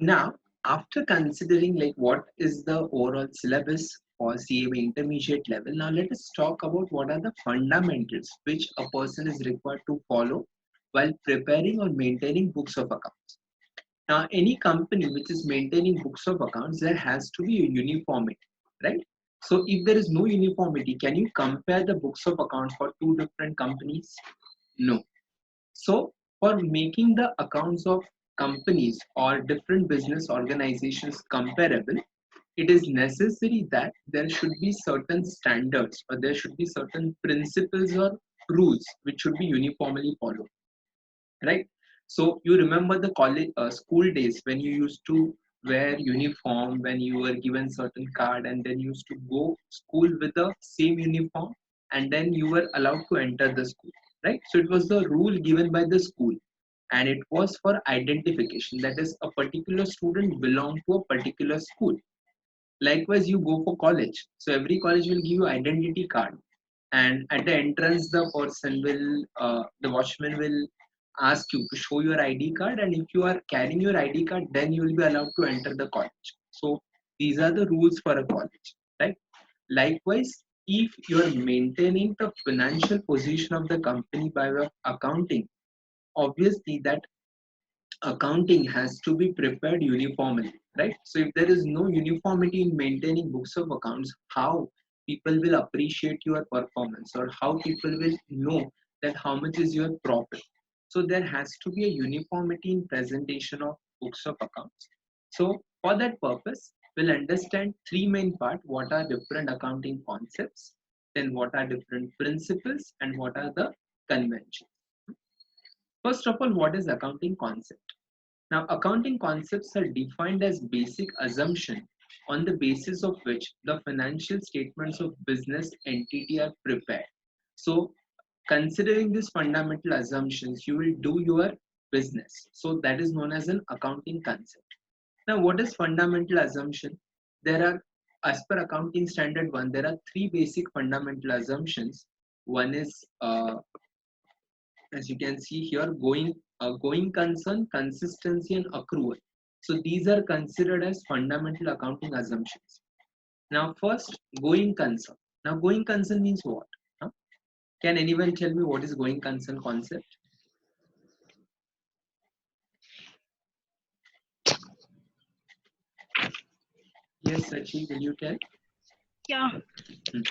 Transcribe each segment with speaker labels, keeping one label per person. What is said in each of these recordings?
Speaker 1: Now, after considering like what is the overall syllabus for CAB intermediate level, now let us talk about what are the fundamentals which a person is required to follow while preparing or maintaining books of accounts. Now, any company which is maintaining books of accounts, there has to be a uniformity, right? So, if there is no uniformity, can you compare the books of accounts for two different companies? No. So, for making the accounts of companies or different business organizations comparable, it is necessary that there should be certain standards or there should be certain principles or rules which should be uniformly followed, right? So you remember the college school days when you used to wear uniform, when you were given certain card and then you used to go school with the same uniform, and then you were allowed to enter the school, right? So it was the rule given by the school, and it was for identification, that is a particular student belonged to a particular school. Likewise, you go for college, so every college will give you identity card, and at the entrance the person will the watchman will ask you to show your ID card, and if you are carrying your ID card, then you will be allowed to enter the college. So these are the rules for a college, right? Likewise, if you are maintaining the financial position of the company by way of accounting, obviously that accounting has to be prepared uniformly, right? So if there is no uniformity in maintaining books of accounts, how people will appreciate your performance, or how people will know that how much is your profit? So there has to be a uniformity in presentation of books of accounts. So for that purpose, we'll understand three main part: what are different accounting concepts, then what are different principles, and what are the conventions. First of all, what is accounting concept? Now, accounting concepts are defined as basic assumption on the basis of which the financial statements of business entity are prepared. So, considering these fundamental assumptions, you will do your business. So, that is known as an accounting concept. Now, what is fundamental assumption? There are, as per accounting standard 1, there are three basic fundamental assumptions. One is as you can see here, going concern, consistency, and accrual. So these are considered as fundamental accounting assumptions. Now first, going concern. Now going concern means what? Huh? Can anyone tell me what is going concern concept? Yes, Sachi, will you tell?
Speaker 2: Yeah.
Speaker 1: Hmm.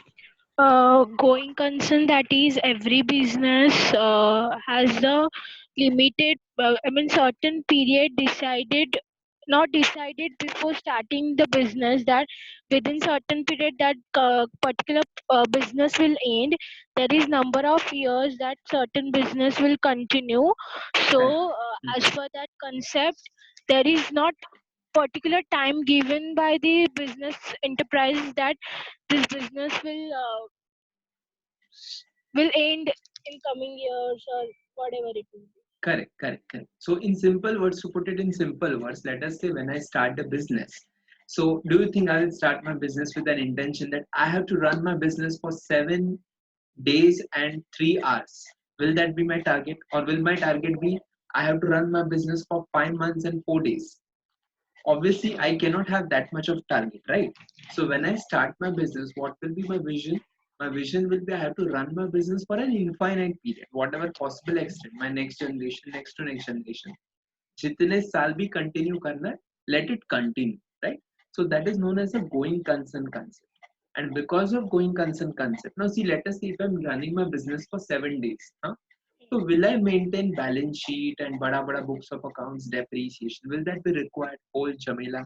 Speaker 2: Going concern, that is every business has the limited, certain period decided, not decided before starting the business, that within certain period that particular business will end. There is number of years that certain business will continue.
Speaker 1: Correct.
Speaker 2: So
Speaker 1: Hmm.
Speaker 2: as per that concept, there is not particular time given by the business enterprise that this business will end in coming years or whatever it will be.
Speaker 1: Correct, correct, correct. So, in simple words, to put it in simple words, let us say when I start a business. So, do you think I will start my business with an intention that I have to run my business for 7 days and 3 hours? Will that be my target? Or will my target be I have to run my business for 5 months and 4 days? Obviously I cannot have that much of target, right? So when I start my business, what will be my vision? My vision will be I have to run my business for an infinite period, whatever possible extent, my next generation, next to next generation, जितने साल भी continue करना है, let it continue, right? So that is known as a going concern concept. And because of going concern concept, now see, let us see if I'm running my business for 7 days, huh? So will I maintain balance sheet and bada books of accounts depreciation? Will that be required? Whole Jamila?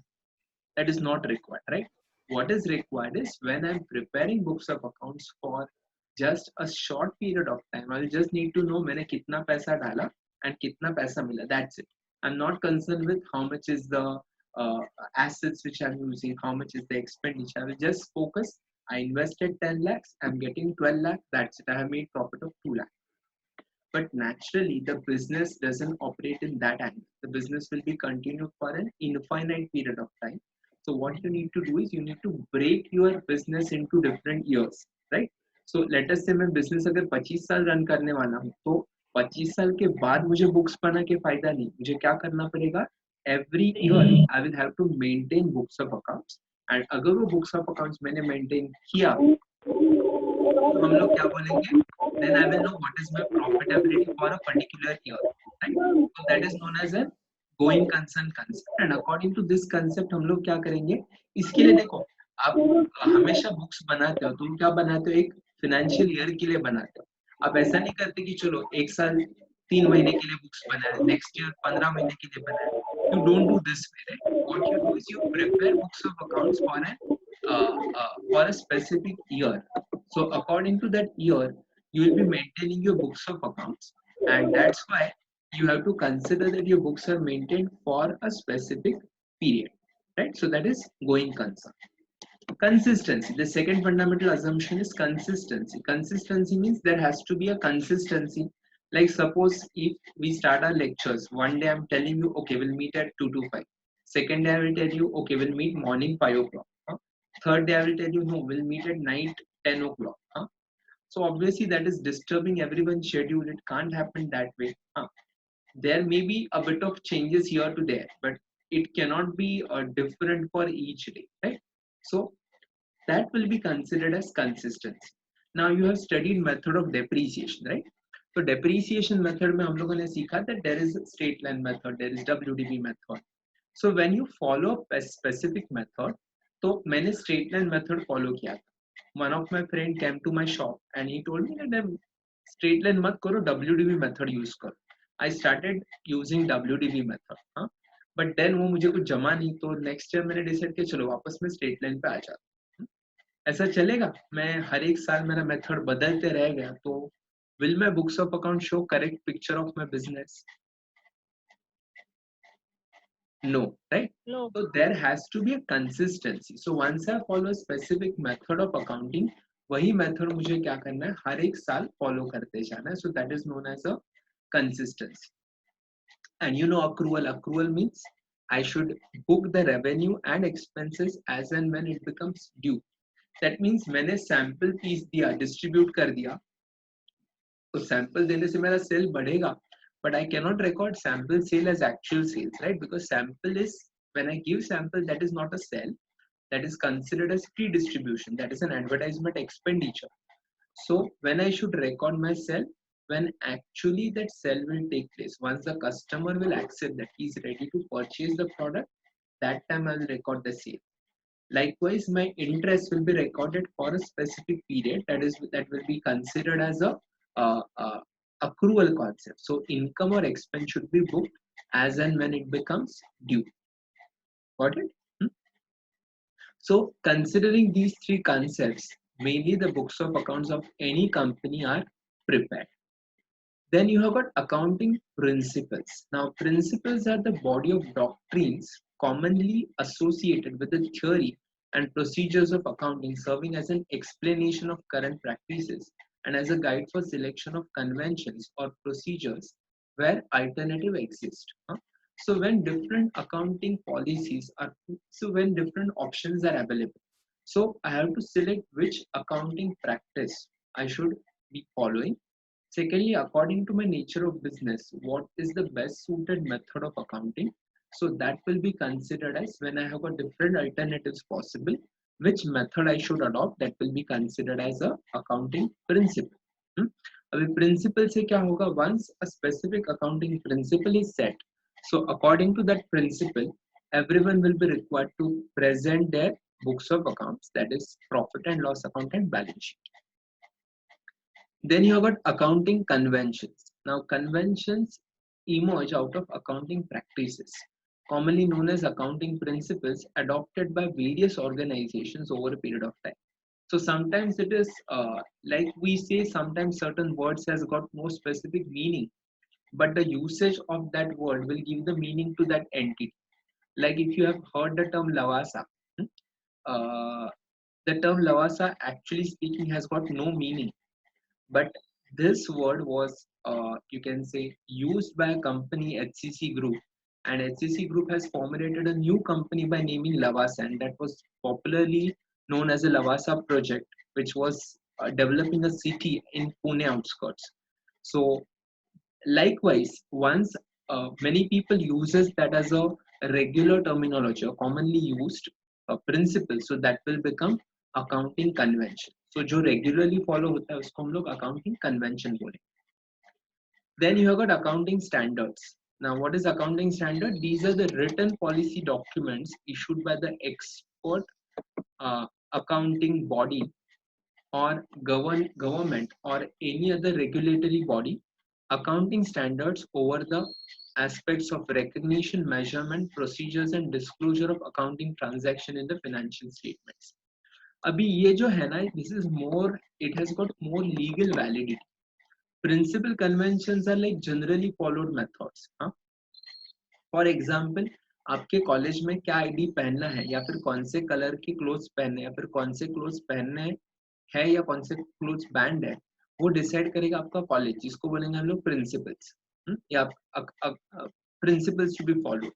Speaker 1: That is not required, right? What is required is when I'm preparing books of accounts for just a short period of time, I'll just need to know मैंने कितना पैसा डाला and कितना पैसा मिला. That's it. I'm not concerned with how much is the uh, assets which I'm using, how much is the expenditure. I will just focus. I invested 10 lakhs, I'm getting 12 lakhs. That's it. I have made profit of 2 lakhs. But naturally, the business doesn't operate in that angle. The business will be continued for an infinite period of time. So what you need to do is you need to break your business into different years, right? So let us say मैं business अगर 25 साल run करने वाला हूँ, तो 25 साल के बाद मुझे बुक्स बना के फायदा नहीं, मुझे क्या करना पड़ेगा? every year I will have to maintain books of accounts, and अगर वो books of accounts मैंने maintain किया, तो हम लोग क्या बोलेंगे, then I will know what is my profitability for a particular year, right? So that is known as a going concern concept, and according to this concept हम लोग क्या करेंगे, इसके लिए देखो, आप हमेशा बुक्स बनाते हो, तुम क्या बनाते हो, एक फाइनेंशियल ईयर के लिए बनाते हो, आप ऐसा नहीं करते कि चलो एक साल 3 महीने के लिए बुक्स बनाए, नेक्स्ट ईयर 15 महीने के लिए बनाए. You don't do this way, right? What you do is you prepare books of accounts for a specific year. So according to that year, you will be maintaining your books of accounts, and that's why you have to consider that your books are maintained for a specific period, right? So that is going concern. Consistency. The second fundamental assumption is consistency. Consistency means there has to be a consistency. Like suppose if we start our lectures, one day I'm telling you, okay, we'll meet at 2 to 5. Second day I will tell you, okay, we'll meet morning 5 o'clock. Huh? Third day I will tell you, no, we'll meet at night 10 o'clock. Huh? So obviously that is disturbing everyone's schedule. It can't happen that way. Huh? There may be a bit of changes here to there, but it cannot be different for each day, right? So that will be considered as consistency. Now you have studied method of depreciation, right? So depreciation method में हम लोगों ने सीखा that there is a straight line method, there is WDB method. So when you follow a specific method, तो मैंने straight line method follow किया था. One of my friend came to my shop and he told me that straight line मत करो, WDB method use करो. I started using WDB method. हाँ? But then वो मुझे कुछ जमा नहीं, तो next year मैंने decide किया चलो वापस मैं straight line पे आ जाता. ऐसा चलेगा? मैं हर एक साल मेरा मेथड बदलते रह गया तो will my books of account show correct picture of my business? No, right?
Speaker 2: No.
Speaker 1: So there has to be a consistency. So once I follow a specific method of accounting, वही method मुझे क्या करना है, हर एक साल follow करते जाना है. So that is known as a consistency. And you know accrual. Accrual means I should book the revenue and expenses as and when it becomes due. That means मैंने सैंपल पीस दिया, distribute कर दिया, तो sample देने से मेरा cell बढ़ेगा, but I cannot record sample sale as actual sales, right? Because sample is, when I give sample, that is not a sale, that is considered as pre-distribution, that is an advertisement expenditure. So when I should record my sale, when actually that sale will take place, once the customer will accept that he is ready to purchase the product, that time I will record the sale. Likewise, my interest will be recorded for a specific period, that will be considered as a accrual concept. So income or expense should be booked as and when it becomes due. Got it? So considering these three concepts, mainly the books of accounts of any company are prepared. Then you have got accounting principles. Now principles are the body of doctrines commonly associated with the theory and procedures of accounting, serving as an explanation of current practices and as a guide for selection of conventions or procedures where alternative exist. So when different accounting policies are, so when different options are available, so I have to select which accounting practice I should be following. Secondly, according to my nature of business, what is the best suited method of accounting? So that will be considered as, when I have got different alternatives possible, which method I should adopt, that will be considered as a accounting principle. अभी principle से क्या होगा? Once a specific accounting principle is set, so according to that principle, everyone will be required to present their books of accounts, that is profit and loss account and balance sheet. Then you have got accounting conventions. Now conventions emerge out of accounting practices, commonly known as accounting principles, adopted by various organizations over a period of time. So sometimes it is like we say, sometimes certain words has got more specific meaning, but the usage of that word will give the meaning to that entity. Like if you have heard the term lavasa, the term lavasa actually speaking has got no meaning, but this word was you can say used by a company, HCC Group, and HCC Group has formulated a new company by naming Lavasa, and that was popularly known as the Lavasa project, which was developing a city in Pune outskirts. So likewise, once many people uses that as a regular terminology or commonly used principle, so that will become accounting convention. So जो regularly follow होता है उसको हम लोग accounting convention बोलेंगे. Then you have got accounting standards. Now, what is accounting standard? These are the written policy documents issued by the expert accounting body or government or any other regulatory body. Accounting standards over the aspects of recognition, measurement, procedures and disclosure of accounting transaction in the financial statements. अभी ये जो है ना, this is more, it has got more legal validity. Principal conventions are like generally followed methods. For example, आपके college में क्या ID पहनना है या फिर कौन से कलर के क्लोथ्स पहनने या फिर कौन से क्लोथ्स पहनने है या कौन से क्लोथ्स बैंड है, वो डिसाइड करेगा आपका कॉलेज, जिसको बोलेंगे हम लोग प्रिंसिपल्स या principles to be follow.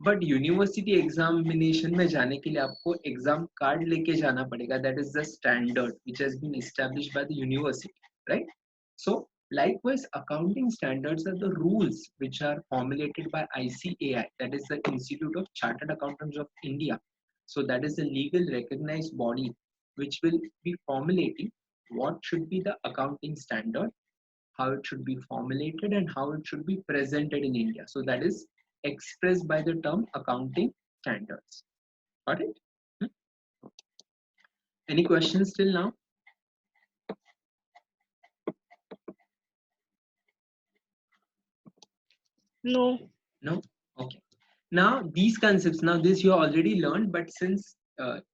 Speaker 1: But university examination में जाने के लिए आपको एग्जाम कार्ड लेके जाना पड़ेगा. That is the standard which has been established by the university, right? So likewise, accounting standards are the rules which are formulated by ICAI, that is the Institute of Chartered Accountants of India. So that is the legal recognized body which will be formulating what should be the accounting standard, how it should be formulated and how it should be presented in India. So that is expressed by the term accounting standards. Got it? Any questions till now?
Speaker 2: No.
Speaker 1: No? Okay. Now these concepts, now this you already learned, but since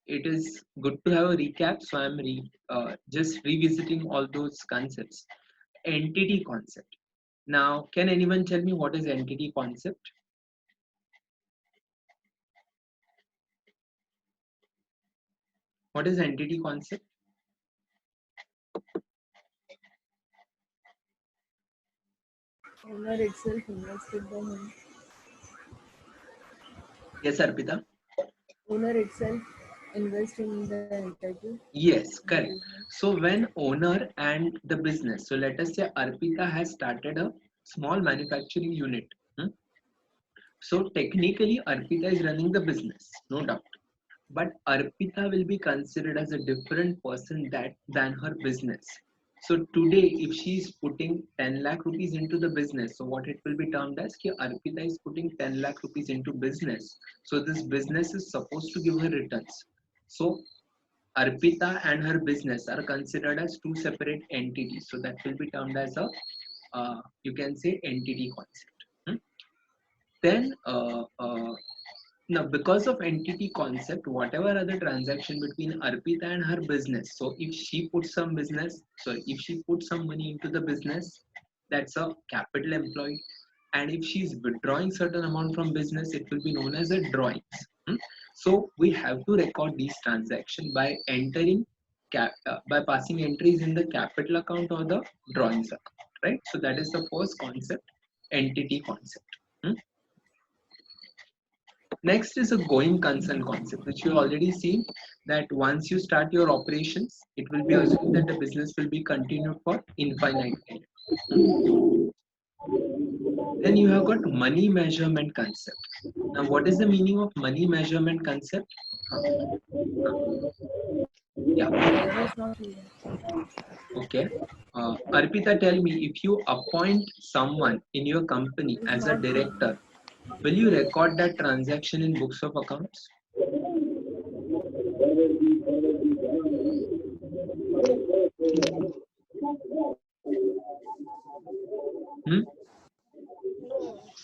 Speaker 1: it is good to have a recap, so I'm just revisiting all those concepts. Entity concept. Now, can anyone tell me what is entity concept? What is entity concept?
Speaker 3: Owner itself invested by him.
Speaker 1: Yes, Arpita.
Speaker 3: Owner itself invest in the entity.
Speaker 1: Yes, correct. So when owner and the business, so let us say Arpita has started a small manufacturing unit. So technically Arpita is running the business, no doubt. But Arpita will be considered as a different person than her business. So today, if she is putting 10 lakh rupees into the business, so what it will be termed as कि Arpita is putting 10 lakh rupees into business. So this business is supposed to give her returns. So Arpita and her business are considered as two separate entities. So that will be termed as a, you can say, entity concept. Then now, because of entity concept, whatever other transaction between Arpita and her business, so if she puts some money into the business, that's a capital employed. And if she's withdrawing certain amount from business, it will be known as a drawings. So we have to record these transactions by entering by passing entries in the capital account or the drawings account, right? So that is the first concept, entity concept. Next is a going concern concept, which you already seen that once you start your operations, it will be assumed that the business will be continued for infinite time. Then you have got money measurement concept. Now, what is the meaning of money measurement concept? Yeah. Okay. Arpita, tell me, if you appoint someone in your company as a director, will you record that transaction in books of accounts?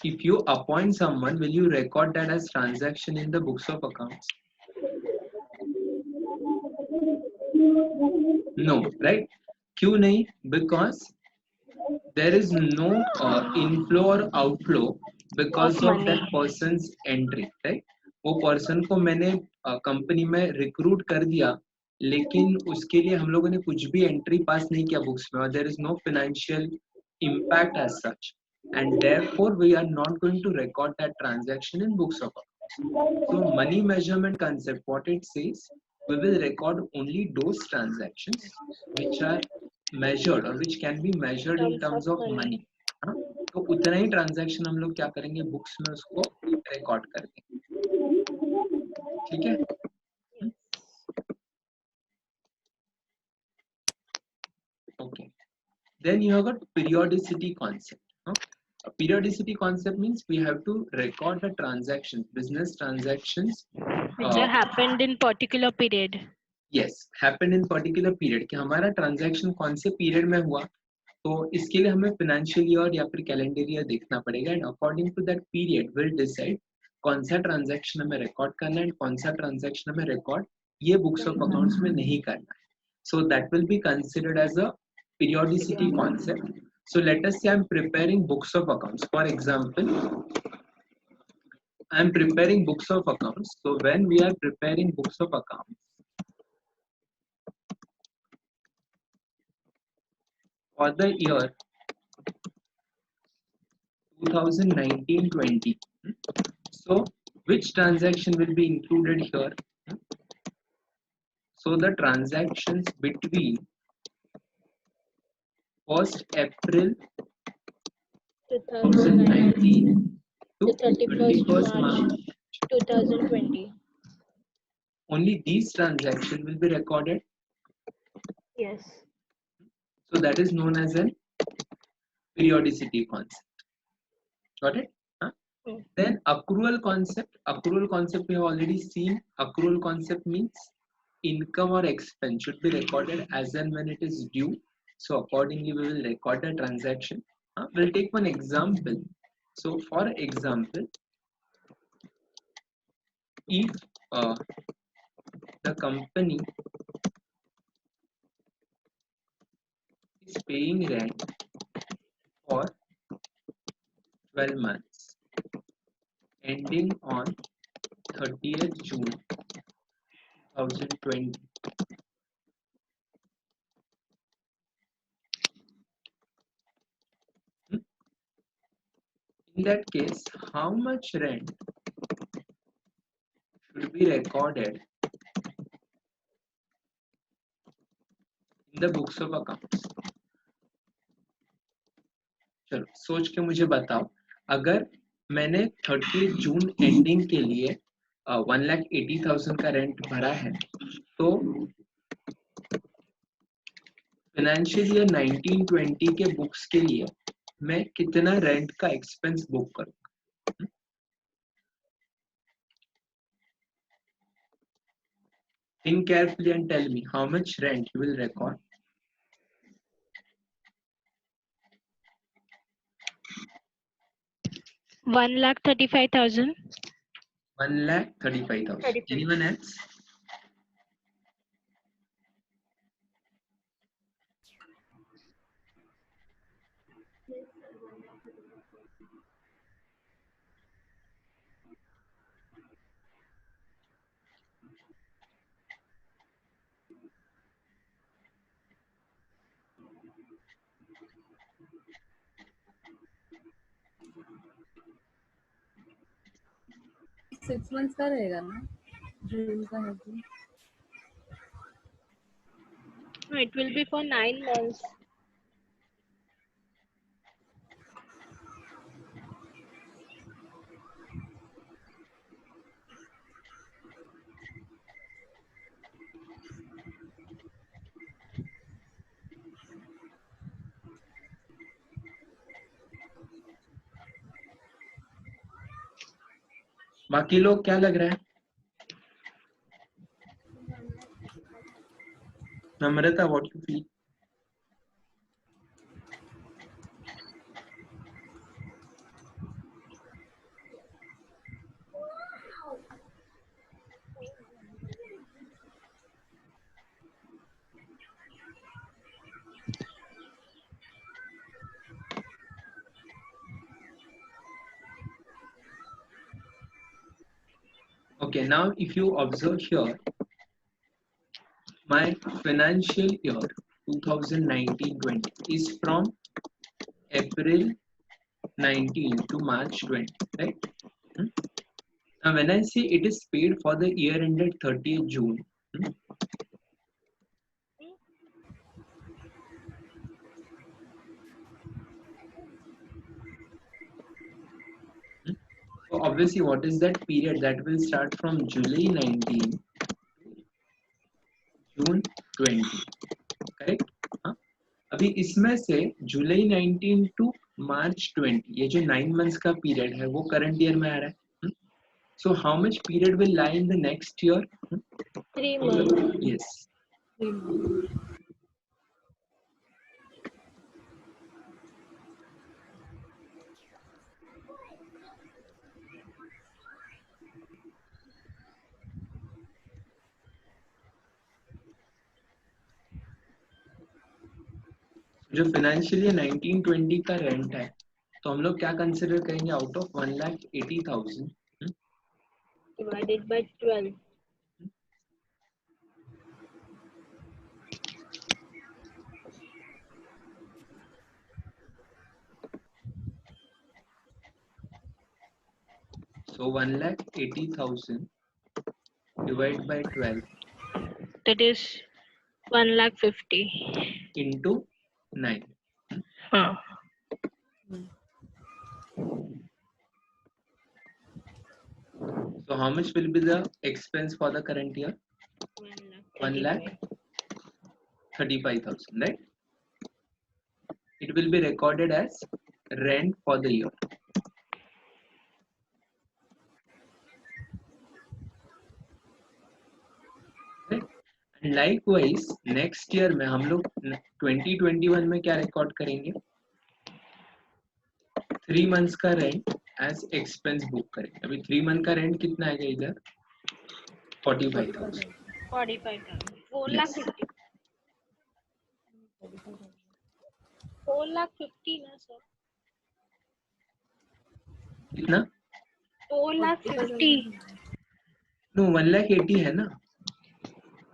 Speaker 1: If you appoint someone, will you record that as transaction in the books of accounts? No, right? Kyun nahi? Because there is no inflow or outflow because of that person's entry, right? वो person को मैंने company में recruit कर दिया, लेकिन उसके लिए हम लोगों ने कुछ भी एंट्री पास नहीं किया बुक्स में, और there is no financial impact as such, and therefore we are not going to record that transaction in books of accounts. So money measurement concept, what it says, we will record only those transactions which are measured or which can be measured in terms of money. तो उतना ही transaction हम लोग क्या करेंगे, books में उसको record कर देंगे, ठीक है। Okay. Then you have got periodicity concept. A periodicity concept means we have to record the transactions, business transactions.
Speaker 2: Which happened in particular period.
Speaker 1: Yes, happened in particular period. कि हमारा transaction कौन से period में हुआ, तो इसके लिए हमें financial year या फिर calendar year देखना पड़ेगा, and according to that period will decide कौन सा transaction हमें record करना है, कौन सा transaction हमें record ये books of accounts में नहीं करना है. So that will be considered as a periodicity concept. So let us say I'm preparing books of accounts. For example, I'm preparing books of accounts. So when we are preparing books of accounts for the year 2019-20, so which transaction will be included here? So the transactions between 1st April 2019 to 31st March
Speaker 2: 2020.
Speaker 1: Only these transactions will be recorded.
Speaker 2: Yes.
Speaker 1: So that is known as a periodicity concept. Got it? Huh? Then accrual concept. Accrual concept we have already seen. Accrual concept means income or expense should be recorded as and when it is due. So accordingly we will record the transaction. We'll take one example. So for example, if the company is paying rent for 12 months ending on 30th June 2020. In that case, how much rent should be recorded in the books of accounts? चलो सोच के मुझे बताओ, अगर मैंने 30 जून ending के लिए 1,80,000 का रेंट भरा है, तो फाइनेंशियल ईयर 1920 के बुक्स के लिए मैं कितना रेंट का एक्सपेंस बुक करूँ? Think carefully and tell me how much rent you will record.
Speaker 2: $1,35,000.
Speaker 1: 1,35,000. Anyone else?
Speaker 3: Six months का रहेगा ना, जून का है तो
Speaker 2: It will be for 9 months.
Speaker 1: बाकी लोग क्या लग रहा है? नम्रता, what you feel? Okay, now if you observe here, my financial year 2019-20 is from April 19 to March 20, right? Now when I say it is paid for the year ended 30th June, so obviously what is that period that will start from July 19 June 20, correct? हाँ, अभी इसमें से जुलाई 19 to मार्च 20, ये जो 9 months का period है वो current year में आ रहा है. So how much period will lie in the next year?
Speaker 2: 3 months.
Speaker 1: Yes.
Speaker 3: 3 months.
Speaker 1: जो फाइनेंशियल ईयर 1920 का रेंट है तो हम लोग क्या कंसिडर करेंगे? Out of 1,80,000
Speaker 2: Divided by 12.
Speaker 1: so 1,80,000 divided by 12
Speaker 2: That is 1,50,000.
Speaker 1: into 9.
Speaker 2: Huh.
Speaker 1: So how much will be the expense for the current year? 1,35,000, right? It will be recorded as rent for the year. Right? And likewise next year में हम लोग 2021 में क्या record करेंगे? 3 months का rent as expense book करेंगे. अभी 3 month का रेंट कितना आएगा इधर? 45,000.
Speaker 2: 45,000. 4,50,000.
Speaker 3: 45,000.
Speaker 2: 4,50,000 ना सर.
Speaker 1: कितना?
Speaker 2: 4,50,000.
Speaker 1: नो 1,80,000 है ना.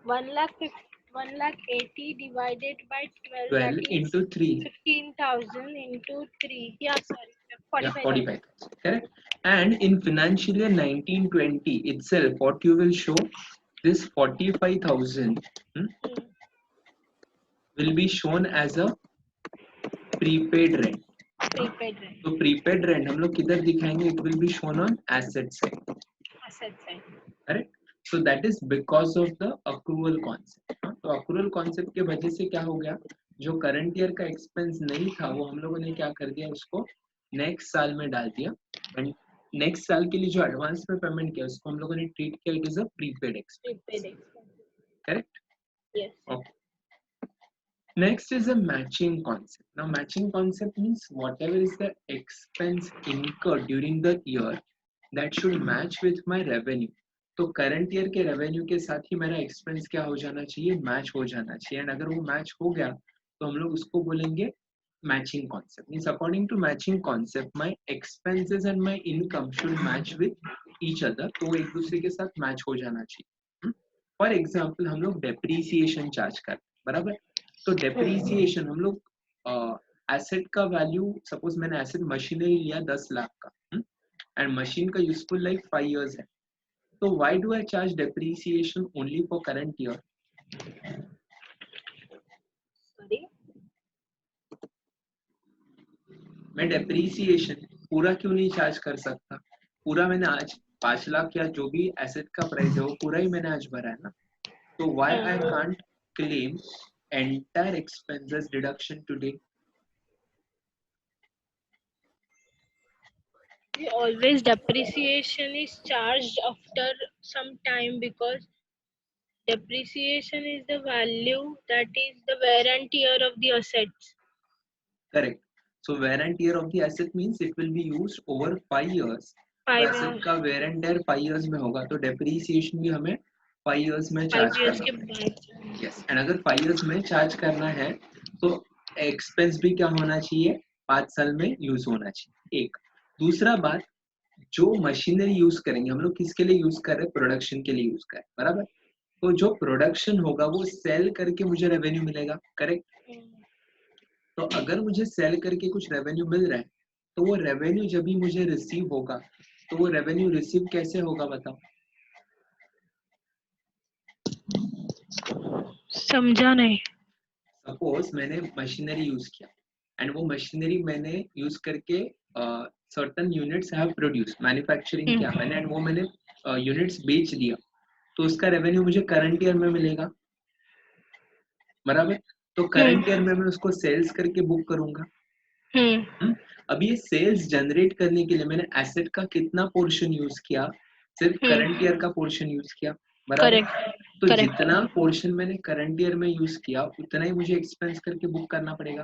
Speaker 2: 1,80,000 divided by 12.
Speaker 1: 12
Speaker 2: that is
Speaker 1: into 3.
Speaker 2: 15,000 into 3. Yeah, sorry.
Speaker 1: Yeah,
Speaker 2: 45,000.
Speaker 1: 45,000. Correct. And in financial year 1920 itself, what you will show, this 45,000 will be shown as a prepaid rent.
Speaker 2: Prepaid rent.
Speaker 1: तो prepaid rent हम लोग किधर दिखाएंगे? It will be shown on asset side.
Speaker 2: Asset side.
Speaker 1: Correct. So that is because of the accrual concept. तो accrual concept के वजह से क्या हो गया? जो करंट ईयर का एक्सपेंस नहीं था वो हम लोगों ने क्या कर दिया? उसको नेक्स्ट साल में डाल दिया. एंड नेक्स्ट साल के लिए जो एडवांस में पेमेंट किया उसको हम लोगों ने ट्रीट किया it is a prepaid expense.
Speaker 2: Prepaid expense.
Speaker 1: Correct?
Speaker 2: Yes.
Speaker 1: Okay. Next is a matching concept. Now matching concept means whatever is the expense incurred during the year that should match with my revenue. तो current year के revenue के साथ ही मेरा expense क्या हो जाना चाहिए? Match हो जाना चाहिए. एंड अगर वो मैच हो गया तो हम लोग उसको बोलेंगे matching concept. Means according to matching concept my expenses and my income should match with each other. तो वो एक दूसरे के साथ मैच हो जाना चाहिए. फॉर एग्जांपल हम लोग डेप्रीसिएशन चार्ज करते हैं, बराबर? तो डेप्रीसिएशन हम लोग एसेट का वैल्यू, सपोज मैंने एसेट मशीनरी लिया 10 लाख का एंड मशीन का यूजफुल लाइफ 5 years है. तो why do I charge depreciation only for current year?
Speaker 2: Sorry.
Speaker 1: मैं depreciation पूरा क्यों नहीं चार्ज कर सकता? पूरा मैंने आज 5 लाख या जो भी एसेट का प्राइस है वो पूरा ही मैंने आज भरा है ना. तो why I can't claim entire expenses deduction today?
Speaker 2: Always depreciation is charged after some time because depreciation is the value that is the wear and tear of the assets.
Speaker 1: Correct. So wear and tear of the asset means it will be used over 5 years.
Speaker 2: 5
Speaker 1: asset
Speaker 2: years.
Speaker 1: का wear and tear 5 years में होगा तो depreciation भी हमें 5 years में
Speaker 2: 5
Speaker 1: charge
Speaker 2: years
Speaker 1: करना
Speaker 2: के
Speaker 1: पड़ेगा.
Speaker 2: बाद.
Speaker 1: Yes. एंड अगर 5 years में चार्ज करना है तो एक्सपेंस भी क्या होना चाहिए? 5 साल में यूज होना चाहिए. एक. दूसरा बात, जो मशीनरी यूज करेंगे हम लोग किसके लिए यूज कर रहे हैं? प्रोडक्शन के लिए यूज कर रहे हैं, बराबर? तो जो प्रोडक्शन होगा वो सेल करके मुझे रेवेन्यू मिलेगा. करेक्ट? तो अगर मुझे सेल करके कुछ रेवेन्यू मिल रहा है तो वो रेवेन्यू जब भी मुझे रिसीव होगा तो वो रेवेन्यू रिसीव कैसे होगा बताओ?
Speaker 2: समझा नहीं.
Speaker 1: सपोज मैंने मशीनरी यूज किया एंड वो मशीनरी मैंने यूज करके certain units have produce, manufacturing किया मैंने एंड वो मैंने यूनिट्स बेच दिया, तो उसका रेवेन्यू मुझे करंट ईयर में मिलेगा, बराबर। तो करंट ईयर में मैं उसको सेल्स करके बुक करूंगा। अब ये सेल्स जनरेट करने के लिए मैंने एसेट का कितना पोर्शन यूज किया, सिर्फ करंट ईयर का पोर्शन यूज किया, बराबर। तो जितना पोर्शन मैंने करंट ईयर में यूज किया उतना ही मुझे एक्सपेंस करके बुक करना पड़ेगा,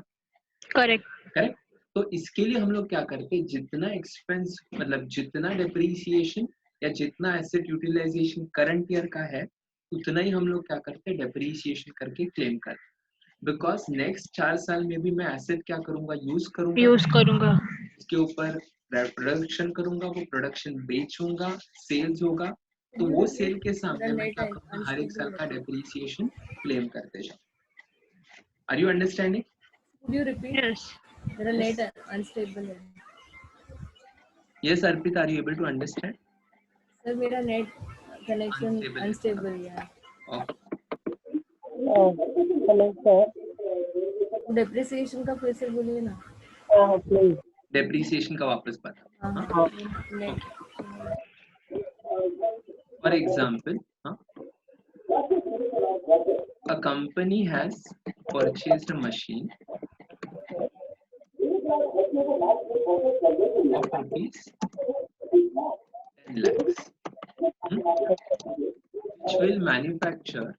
Speaker 1: करेक्ट। तो इसके लिए हम लोग क्या करते हैं, जितना एक्सपेंस मतलब जितना डेप्रीसिएशन या जितना एसेट यूटिलाइजेशन करंट ईयर का है उतना ही हम लोग क्या करते हैं, डेप्रीसिएशन करके क्लेम करते हैं। बिकॉज नेक्स्ट 4 साल में भी मैं एसेट क्या करूंगा, यूज करूंगा, इसके ऊपर प्रोडक्शन करूंगा, वो प्रोडक्शन बेचूंगा, सेल्स होगा, तो वो सेल के सामने मैं क्या करूंगा, हर एक साल का डेप्रीसिएशन क्लेम करते जाऊं। Are you understanding?
Speaker 3: Could you repeat?
Speaker 2: Yes.
Speaker 3: मेरा नेट अनस्टेबल है
Speaker 1: Yes, Arpita, are you able to understand?
Speaker 3: Sir, मेरा नेट कनेक्शन
Speaker 1: Unstable है।
Speaker 3: अनस्टेबल है।
Speaker 1: Okay.
Speaker 4: Hello sir.
Speaker 3: डेप्रिसिएशन का फिर से बोलिए ना।
Speaker 4: प्लीज।
Speaker 1: डेप्रीसिएशन का वापस बता।
Speaker 3: हाँ, net.
Speaker 1: For example, a company has purchased a machine of rupees 10 lakhs, which will manufacture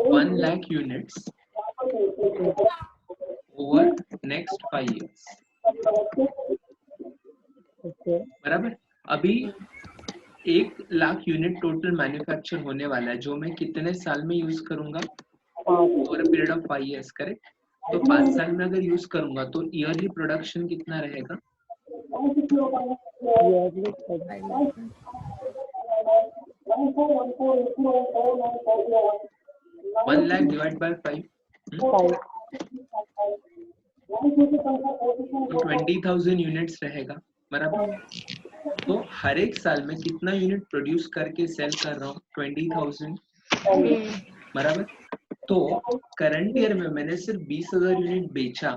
Speaker 1: one lakh units over next 5 years, बराबर। अभी 1 लाख यूनिट टोटल मैन्युफैक्चर होने वाला है, जो मैं कितने साल में यूज करूंगा, over a period of 5 years, correct. तो 5 साल में अगर यूज करूंगा तो ईयरली प्रोडक्शन कितना रहेगा, 1 lakh डिवाइड बाय 5, तो 20,000 यूनिट्स रहेगा, बराबर। तो हर एक साल में कितना यूनिट प्रोड्यूस करके सेल कर रहा हूँ, 20,000, बराबर। तो करंट ईयर में मैंने सिर्फ 20,000 यूनिट बेचा,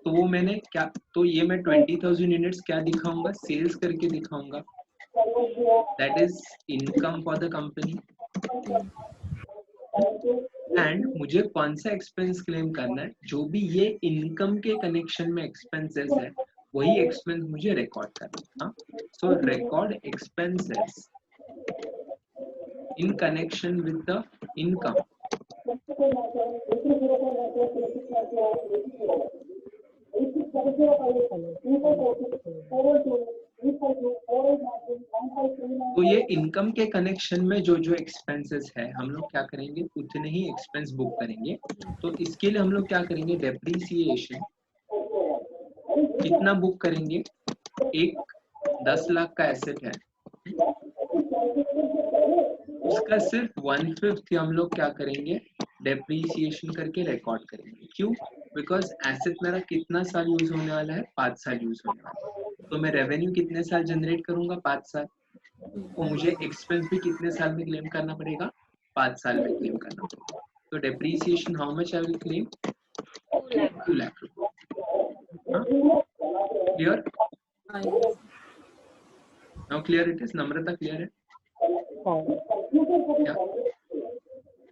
Speaker 1: तो वो मैंने क्या, तो ये मैं 20,000 यूनिट्स क्या दिखाऊंगा, सेल्स करके दिखाऊंगा, that is income for the company. And मुझे कौन सा एक्सपेंस क्लेम करना है, जो भी ये इनकम के कनेक्शन में एक्सपेंसेस है वही एक्सपेंस मुझे रिकॉर्ड करना है। सो record expenses in connection with the income. तो ये इनकम के कनेक्शन में जो जो एक्सपेंसेस है हम लोग क्या करेंगे, उतने ही एक्सपेंस बुक करेंगे। तो इसके लिए हम लोग क्या करेंगे, डेप्रीसिएशन कितना बुक करेंगे, एक 10 लाख का एसेट है, उसका सिर्फ 1/5 हम लोग क्या करेंगे, डेप्रीसिएशन करके रिकॉर्ड करेंगे। क्यों? बिकॉज एसेट मेरा कितना साल यूज होने वाला है, 5 साल यूज होने वाला है। तो मैं रेवेन्यू कितने साल जनरेट करूंगा, 5 साल। तो मुझे एक्सपेंस भी कितने साल में क्लेम करना पड़ेगा, 5 साल में क्लेम करना पड़ेगा। तो depreciation how much I will claim, 2 lakh रुपए। Clear? Now clear it is. Namrata clear है? Yeah.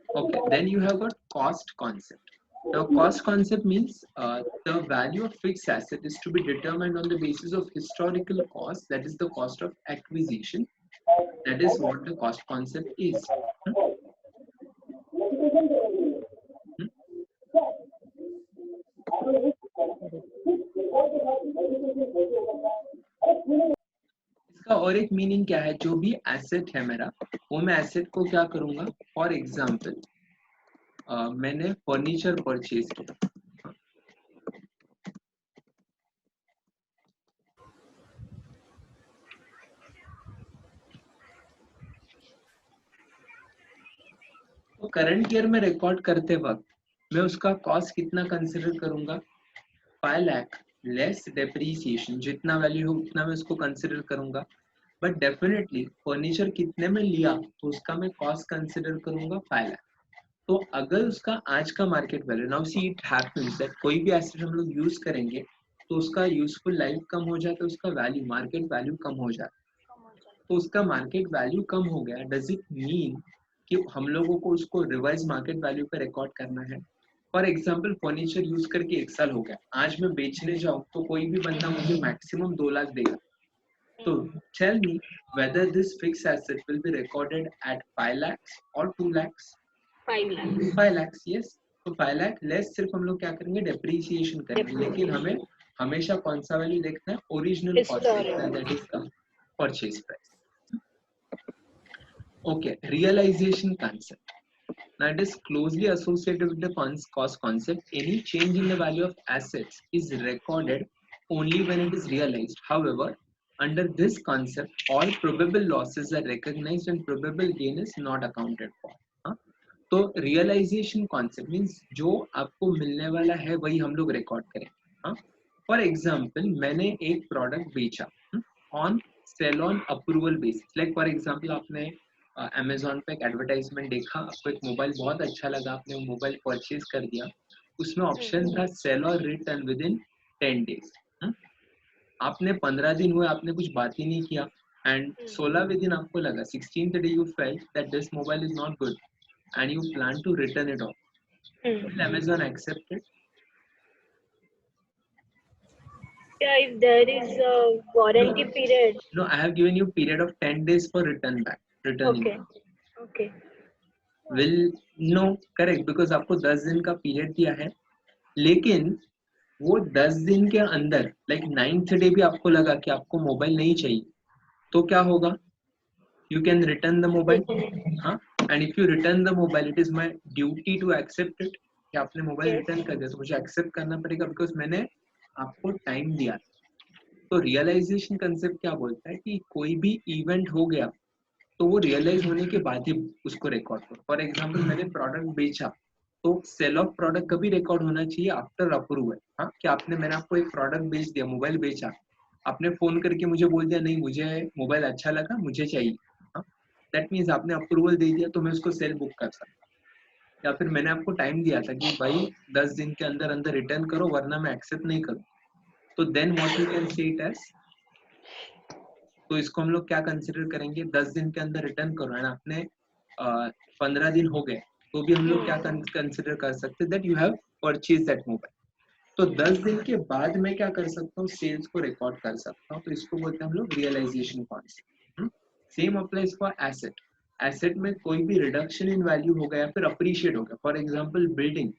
Speaker 1: Okay, then you have got cost concept. Now cost concept means the value of fixed asset is to be determined on the basis of historical cost, that is the cost of acquisition. That is what the cost concept is. इसका और एक meaning क्या है, जो भी asset है मेरा, वो मैं एसेट को क्या करूंगा, फॉर एग्जाम्पल मैंने फर्नीचर परचेज किया, तो करंट ईयर में रिकॉर्ड करते वक्त मैं उसका कॉस्ट कितना कंसिडर करूंगा, 5 लाख लेस डेप्रीसिएशन, जितना वैल्यू हो उतना मैं उसको कंसिडर करूंगा, बट डेफिनेटली फर्नीचर कितने में लिया तो उसका मैं कॉस्ट कंसिडर करूंगा 5 लाख। तो अगर उसका आज का market value, now see it happens that कोई भी एसेट हम लोग यूज करेंगे तो उसका यूजफुल लाइफ कम हो जाता है, उसका वैल्यू, मार्केट वैल्यू कम हो जाता है। तो उसका मार्केट वैल्यू कम हो गया, डज इट मीन कि हम लोगों को उसको रिवाइज मार्केट वैल्यू पे रिकॉर्ड करना है? फॉर एग्जाम्पल फर्नीचर यूज करके 1 साल हो गया, आज मैं बेचने जाऊं तो कोई भी बंदा मुझे मैक्सिमम 2 लाख देगा। तो tell me whether this fixed asset will be recorded at 5 lakhs or 2 lakhs?
Speaker 2: 5 lakhs.
Speaker 1: 5 lakhs, yes. तो 5 लाख लेस सिर्फ हम लोग क्या करेंगे, डेप्रीसिएशन करेंगे, लेकिन हमें हमेशा कौन सा वैल्यू देखना है, ओरिजिनल कॉस्ट देखना है, that is the purchase price. Okay, realization concept. Now it is closely associated with the cost concept. Any change in the value of assets is recorded only when it is realized. However, under this concept, all probable losses are recognized and probable gain is not accounted for. हाँ? तो realisation concept means जो आपको मिलने वाला है वही हम लोग रिकॉर्ड करें। हाँ, फॉर एग्जाम्पल मैंने एक प्रोडक्ट बेचा on sale on approval basis, like for example आपने अमेजोन पे एक एडवर्टाइजमेंट देखा, आपको एक मोबाइल बहुत अच्छा लगा, आपने वो मोबाइल परचेज कर दिया, उसमें ऑप्शन था सेल और रिटर्न विद इन 10 डेज। आपने 15 दिन हुए, आपने कुछ बात ही नहीं किया, एंड 16वें दिन आपको लगा, 16th day you felt that this mobile is not good and you plan to return it off. Will Amazon accept it?
Speaker 2: Yeah, if there is a warranty period.
Speaker 1: No, I have given you period of 10 days for returning.
Speaker 2: Okay.
Speaker 1: Will no, correct, because आपको 10 दिन का period दिया है, लेकिन वो 10 दिन के अंदर लाइक 9th डे भी आपको लगा कि आपको मोबाइल नहीं चाहिए, तो क्या होगा? You can return the mobile. हाँ, and if you return the mobile, it is my duty to accept it. कि आपने मोबाइल रिटर्न कर दिया तो मुझे एक्सेप्ट करना पड़ेगा, बिकॉज मैंने आपको टाइम दिया। तो रियलाइजेशन कंसेप्ट क्या बोलता है कि कोई भी इवेंट हो गया तो वो रियलाइज होने के बाद ही उसको रिकॉर्ड करो। फॉर एग्जाम्पल मैंने प्रोडक्ट बेचा तो सेल ऑफ प्रोडक्ट कभी रिकॉर्ड होना चाहिए आफ्टर अप्रूवल। हाँ, कि आपने, मैंने आपको एक प्रोडक्ट बेच दिया, मोबाइल बेचा, आपने फोन करके मुझे बोल दिया नहीं मुझे मोबाइल अच्छा लगा, मुझे चाहिए, दैट मीन्स आपने अप्रूवल दे दिया तो मैं उसको सेल बुक कर सकता। या फिर मैंने आपको टाइम दिया था कि भाई 10 दिन के अंदर अंदर रिटर्न करो वरना मैं एक्सेप्ट नहीं करूँ, तो then what you can say it as, तो इसको हम लोग क्या कंसिडर करेंगे, 10 दिन के अंदर रिटर्न करो, एंड आपने 15 दिन हो गए तो भी हम लोग क्या कंसिडर कर सकते हैं, that you have purchase that mobile. तो 10 दिन के बाद मैं क्या कर सकता हूँ, सेल्स को रिकॉर्ड कर सकता हूँ, तो इसको बोलते हैं हम लोग realisation concept. Same applies for asset. Asset में कोई भी रिडक्शन इन वैल्यू हो गया, फिर अप्रिशिएट हो गया, फॉर एग्जाम्पल बिल्डिंग,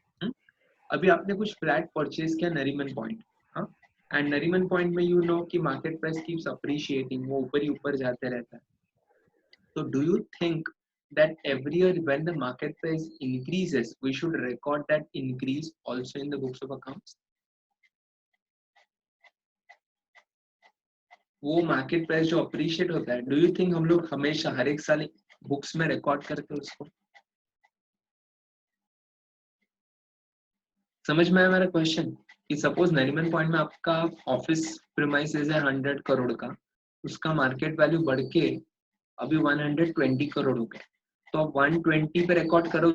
Speaker 1: अभी आपने कुछ फ्लैट परचेज किया नरीमन पॉइंट, हाँ, एंड नरीमन पॉइंट में यू नो कि मार्केट प्राइस कीप्स अप्रिशिएटिंग, वो ऊपर ही ऊपर जाते रहता है। तो do you think that every year when the market price increases we should record that increase also in the books of accounts? वो मार्केट प्राइस जो अप्रिशिएट होता है, डू यू थिंक हम लोग हमेशा हर एक साल बुक्स में रिकॉर्ड करते हैं उसको? समझ में आया मेरा क्वेश्चन? कि सपोज नरीमन पॉइंट में आपका ऑफिस प्रीमाइसेस है 100 करोड़ का, उसका मार्केट वैल्यू बढ़ के अभी 120 करोड़ हो गया, तो आप 120 पे रिकॉर्ड करो।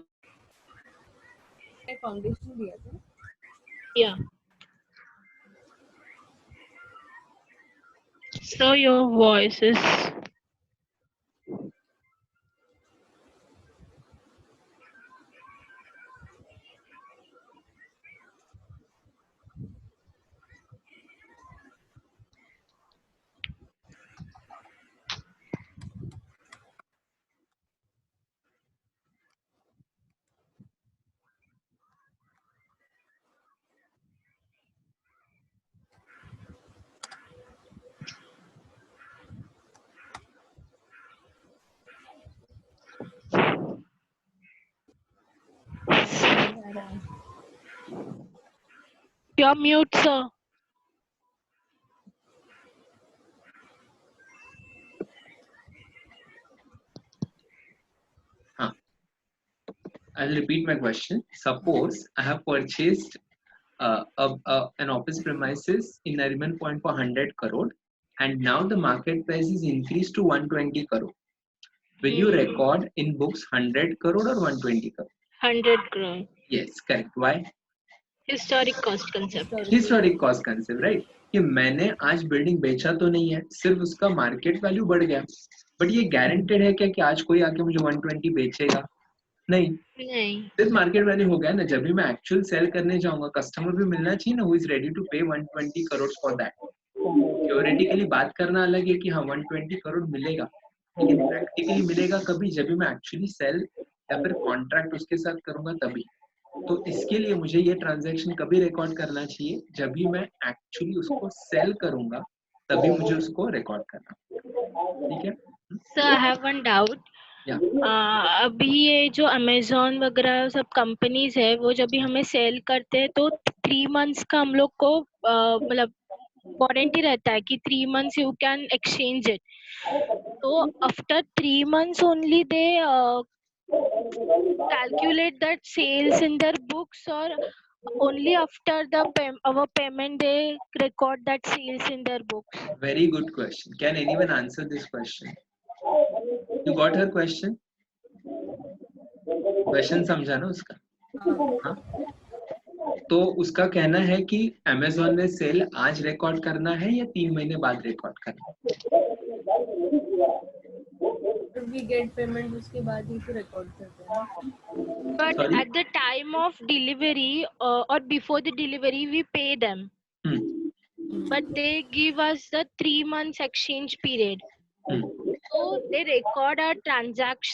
Speaker 3: फाउंडेशन दिया था।
Speaker 2: Yeah. So your voice is you're mute, sir.
Speaker 1: I'll repeat my question. Suppose I have purchased an office premises in Nariman Point for 100 crore, and now the market price is increased to 120 crore. Will you record in books 100 crore or 120 crore?
Speaker 2: 100 crore.
Speaker 1: Yes, correct. Why?
Speaker 2: Historic cost concept.
Speaker 1: Historic cost concept, right? कि मैंने आज building बेचा तो नहीं है, सिर्फ उसका market value बढ़ गया, बट ये गारंटेड है क्या कि आज कोई आके मुझे 120 बेचेगा? नहीं,
Speaker 2: नहीं,
Speaker 1: सिर्फ मार्केट वैल्यू हो गया ना. जब भी मैं एक्चुअल सेल करने जाऊंगा, कस्टमर भी मिलना चाहिए ना, हु इज रेडी टू पे 120 करोड़ फॉर दैट. थ्योरेटिकली बात करना अलग है कि हाँ 120 करोड़ मिलेगा, लेकिन प्रैक्टिकली मिलेगा कभी, जब भी मैं एक्चुअली सेल या फिर कॉन्ट्रैक्ट उसके साथ करूंगा तभी. तो इसके लिए मुझे ये ट्रांजैक्शन कभी रिकॉर्ड करना चाहिए? जब भी मैं एक्चुअली उसको सेल करूंगा तभी मुझे उसको रिकॉर्ड करना. ठीक है?
Speaker 2: Sir I have one doubt.
Speaker 1: या
Speaker 2: अभी ये जो अमेजोन वगैरह सब कंपनीज है, वो जब भी हमें सेल करते हैं तो 3 मंथ्स का हम लोग को मतलब वारंटी रहता है कि 3 months you can exchange it. तो after 3 months only they calculate that sales in their books, or only after our payment they record that sales in their books?
Speaker 1: very good question. Can anyone answer this question? You got her question? Question समझा ना उसका? हाँ? तो उसका कहना है कि Amazon में सेल आज रिकॉर्ड करना है या 3 महीने बाद रिकॉर्ड करना है?
Speaker 3: वी गेट पेमेंट उसके बाद ही तो रिकॉर्ड करते हैं.
Speaker 2: But
Speaker 1: Sorry?
Speaker 2: at the time of delivery or before the delivery we pay them, but they give us the 3 months exchange period. So they record a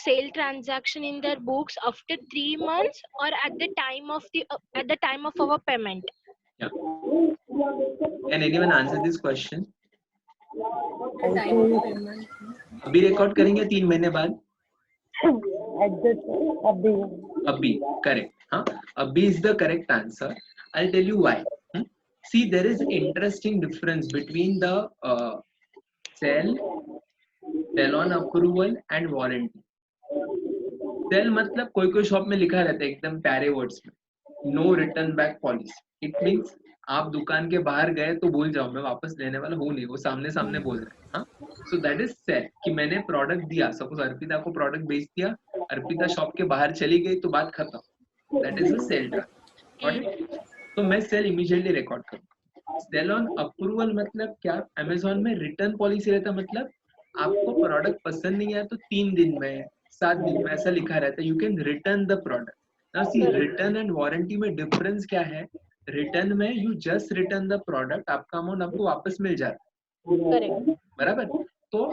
Speaker 2: sale transaction in their books after 3 months or at the time of our payment.
Speaker 1: Yeah. Can anyone answer this question?
Speaker 3: Time of payment.
Speaker 1: अभी record करेंगे 3 महीने बाद? अभी correct. हाँ, अभी is the correct answer. I'll tell you why. See, there is interesting difference between the sell on approval and warranty. Sale मतलब कोई shop में लिखा रहता है एकदम प्यारे वर्ड्स में, no return back policy. It means आप दुकान के बाहर गए तो भूल जाओ, मैं वापस लेने वाला हूँ नहीं, वो सामने सामने बोल रहे हैं. हाँ, सो दैट इज सेल. कि मैंने प्रोडक्ट दिया, सपोज अर्पिता को प्रोडक्ट बेच दिया, अर्पिता शॉप के बाहर चली गई तो बात खत्म. That is a sale transfer. तो मैं सेल इमीडिएटली रिकॉर्ड करूँ. सेल ऑन अप्रूवल मतलब क्या? अमेजोन में रिटर्न पॉलिसी रहता, मतलब आपको प्रोडक्ट पसंद नहीं आया तो 3 दिन में 7 दिन में ऐसा लिखा रहता है, you can return the product. Now see, return and warranty में डिफरेंस क्या है? रिटर्न में you just return the product, आपका अमाउंट आपको वापस मिल जाता है.
Speaker 2: Correct.
Speaker 1: बराबर. तो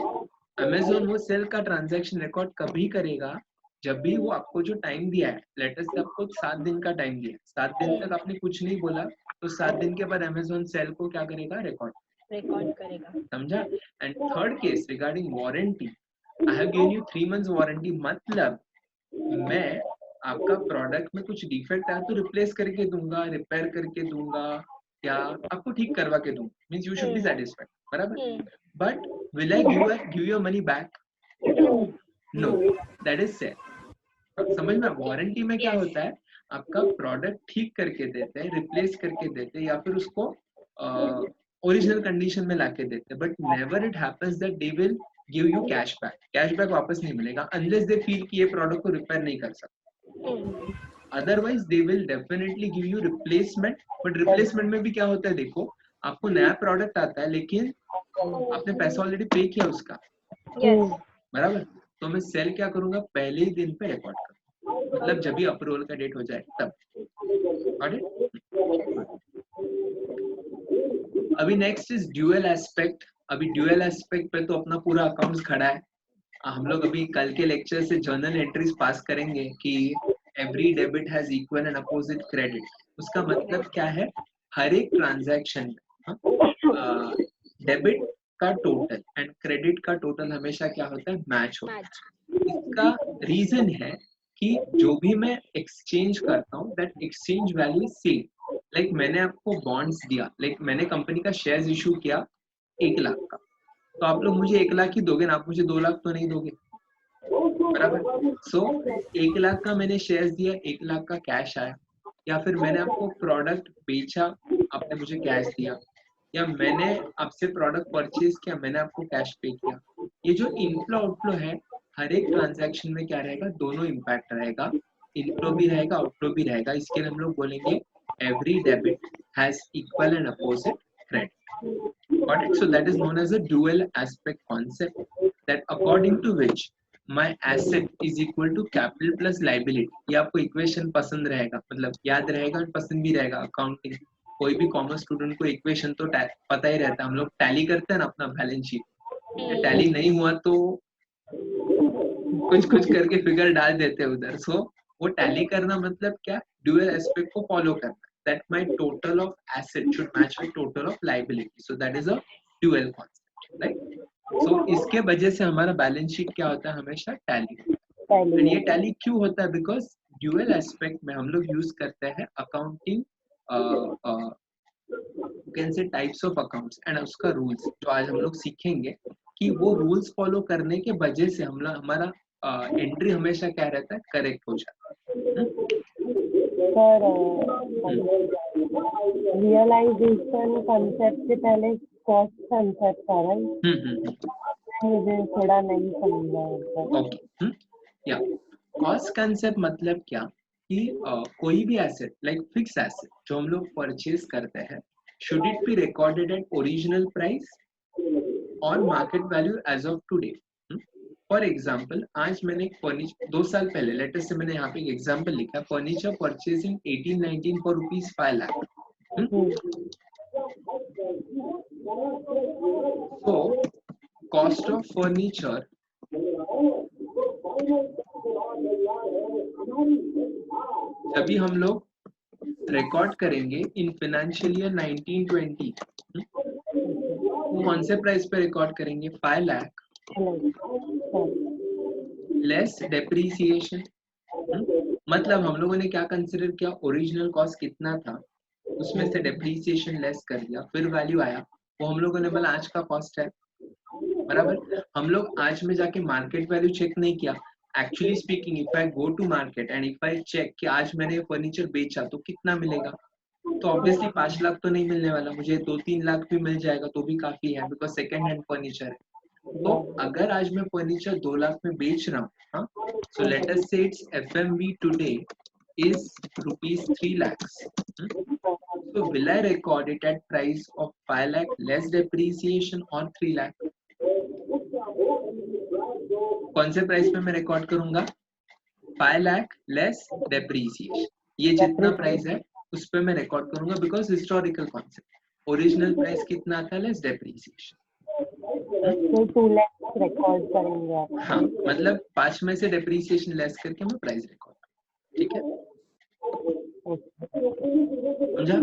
Speaker 1: अमेजोन वो सेल का ट्रांजैक्शन रिकॉर्ड कभी करेगा जब भी वो आपको जो टाइम दिया है, लेटेस्ट से आपको 7 दिन का टाइम दिया है, 7 दिन तक आपने कुछ नहीं बोला तो 7 दिन के बाद अमेजोन सेल को क्या करेगा? रिकॉर्ड
Speaker 2: करेगा.
Speaker 1: समझा? And third case regarding warranty, I have given you 3 months warranty. मतलब मैं आपका प्रोडक्ट में कुछ डिफेक्ट आया तो रिप्लेस करके दूंगा, रिपेयर करके दूंगा, या आपको ठीक करवा के दूंगा. Means you should be satisfied. बराबर. But will I give your money back? No, that is sale. समझ में? वारंटी में क्या होता है? आपका प्रोडक्ट ठीक करके देते हैं, रिप्लेस करके देते हैं, या फिर उसको ओरिजिनल कंडीशन में लाके देते हैं. But never it happens that they will give you cash back. Cash back वापस नहीं मिलेगा अनलेस दे फील कि ये प्रोडक्ट को रिपेयर नहीं कर सकते. Otherwise they will definitely give you replacement. But replacement में भी क्या होता है? देखो, आपको नया प्रोडक्ट आता है लेकिन आपने पैसा ऑलरेडी पे किया उसका. बराबर. तो मैं सेल क्या करूंगा? पहले ही दिन पे रिकॉर्ड करूंगा, मतलब जब भी अप्रूवल का डेट हो जाए तब. अभी नेक्स्ट इज ड्यूअल एस्पेक्ट. अभी ड्यूअल एस्पेक्ट पे तो अपना पूरा अकाउंट्स खड़ा है. हम लोग अभी कल के लेक्चर से जर्नल एंट्रीज पास करेंगे कि every debit has equal and opposite credit. उसका मतलब क्या है? हर एक ट्रांजैक्शन में डेबिट का टोटल एंड क्रेडिट का टोटल हमेशा क्या होता है? मैच होता है. इसका रीजन है कि जो भी मैं एक्सचेंज करता हूँ that exchange value is same. Like मैंने आपको बॉन्ड्स दिया, लाइक मैंने कंपनी का शेयर्स इशू किया 1 लाख का, तो आप लोग मुझे 1 लाख ही दोगे ना, आप मुझे 2 लाख तो नहीं दोगे. बराबर. सो 1 लाख का मैंने शेयर्स दिया, 1 लाख का कैश आया. या फिर मैंने आपको प्रोडक्ट बेचा, आपने मुझे कैश दिया, या मैंने आपसे प्रोडक्ट परचेज किया, मैंने आपको कैश पे किया। ये जो इनफ्लो आउटफ्लो है, हर एक ट्रांजैक्शन में क्या रहेगा, दोनों इम्पैक्ट रहेगा, इनफ्लो भी रहेगा, आउटफ्लो भी रहेगा। इसके लिए हम लोग बोलेंगे every debit has equal and opposite credit. Got it? So that is known as a dual aspect concept, that according to which my asset is equal to capital plus liability. ये आपको equation पसंद रहेगा, मतलब याद रहेगा और पसंद भी रहेगा। अकाउंटिंग कोई भी कॉमर्स स्टूडेंट को इक्वेशन तो पता ही रहता है। हम लोग टैली करते हैं ना अपना बैलेंस शीट, टैली नहीं हुआ तो कुछ कुछ करके फिगर डाल देते हैं उधर। सो वो टैली करना मतलब क्या, ड्यूअल एस्पेक्ट को फॉलो करना, that my total of asset should match with total of liability, so that is a dual concept, right? So इसके वजह से हमारा बैलेंस शीट क्या होता है, हमेशा टैली होता है। और ये टैली क्यों होता है, बिकॉज ड्यूअल एस्पेक्ट में हम लोग यूज करते हैं accounting can say types of accounts and उसका रूल्स, जो आज हम लोग सीखेंगे कि वो रूल्स फॉलो करने के वजह से हम लोग हमारा एंट्री हमेशा क्या रहता है, करेक्ट हो जाता है।
Speaker 4: सर रियलाइजेशन कंसेप्ट से पहले कॉस्ट कंसेप्ट था, राइट? मुझे थोड़ा नहीं समझा।
Speaker 1: ओके, या कॉस्ट कंसेप्ट मतलब क्या कि कोई भी एसेट लाइक फिक्स एसेट जो हम लोग परचेज करते हैं, should it be recorded at original price और market value as of today. For example, आज मैंने एक फर्नीचर 2 साल पहले, लेटेस्ट से मैंने यहाँ पे एक एग्जाम्पल लिखा, furniture purchasing 18-19 for rupees 5 lakh. So cost of furniture जब भी हम लोग रिकॉर्ड करेंगे इन फाइनेंशियल ईयर 1920, कौन से प्राइस पे रिकॉर्ड करेंगे, 5 लाख लेस डेप्रीसिएशन। मतलब हम लोगों ने क्या कंसिडर किया, ओरिजिनल कॉस्ट कितना था उसमें से डेप्रीसिएशन लेस कर दिया, फिर वैल्यू आया, वो हम लोगों ने बोला आज का कॉस्ट है, बराबर। हम लोग आज में जाके मार्केट वैल्यू चेक नहीं किया। Actually speaking, if I go to market and if I check कि आज मैंने फर्नीचर बेचा तो कितना मिलेगा, तो ऑब्वियसली 5 लाख तो नहीं मिलने वाला, मुझे 2-3 लाख भी मिल जाएगा तो भी काफी है, बिकॉज सेकेंड हैंड फर्नीचर है। तो अगर आज मैं फर्नीचर 2 लाख में बेच रहा हूँ, सो लेट अस से it's FMV today is rupees 3 lakhs. So will I record it at price of 5 lakh less depreciation or 3 lakh? कौन से प्राइस पे मैं रिकॉर्ड करूंगा, 5 लाख लेस डेप्रीसिएशन। ये जितना प्राइस है उस पे मैं रिकॉर्ड करूंगा, because historical concept, original price कितना था लेस डेप्रीसिएशन।
Speaker 4: तो 2 लाख रिकॉर्ड करेंगे आप।
Speaker 1: हाँ, मतलब 5 में से डेप्रीसिएशन लेस करके मैं प्राइस रिकॉर्ड, ठीक है, समझा?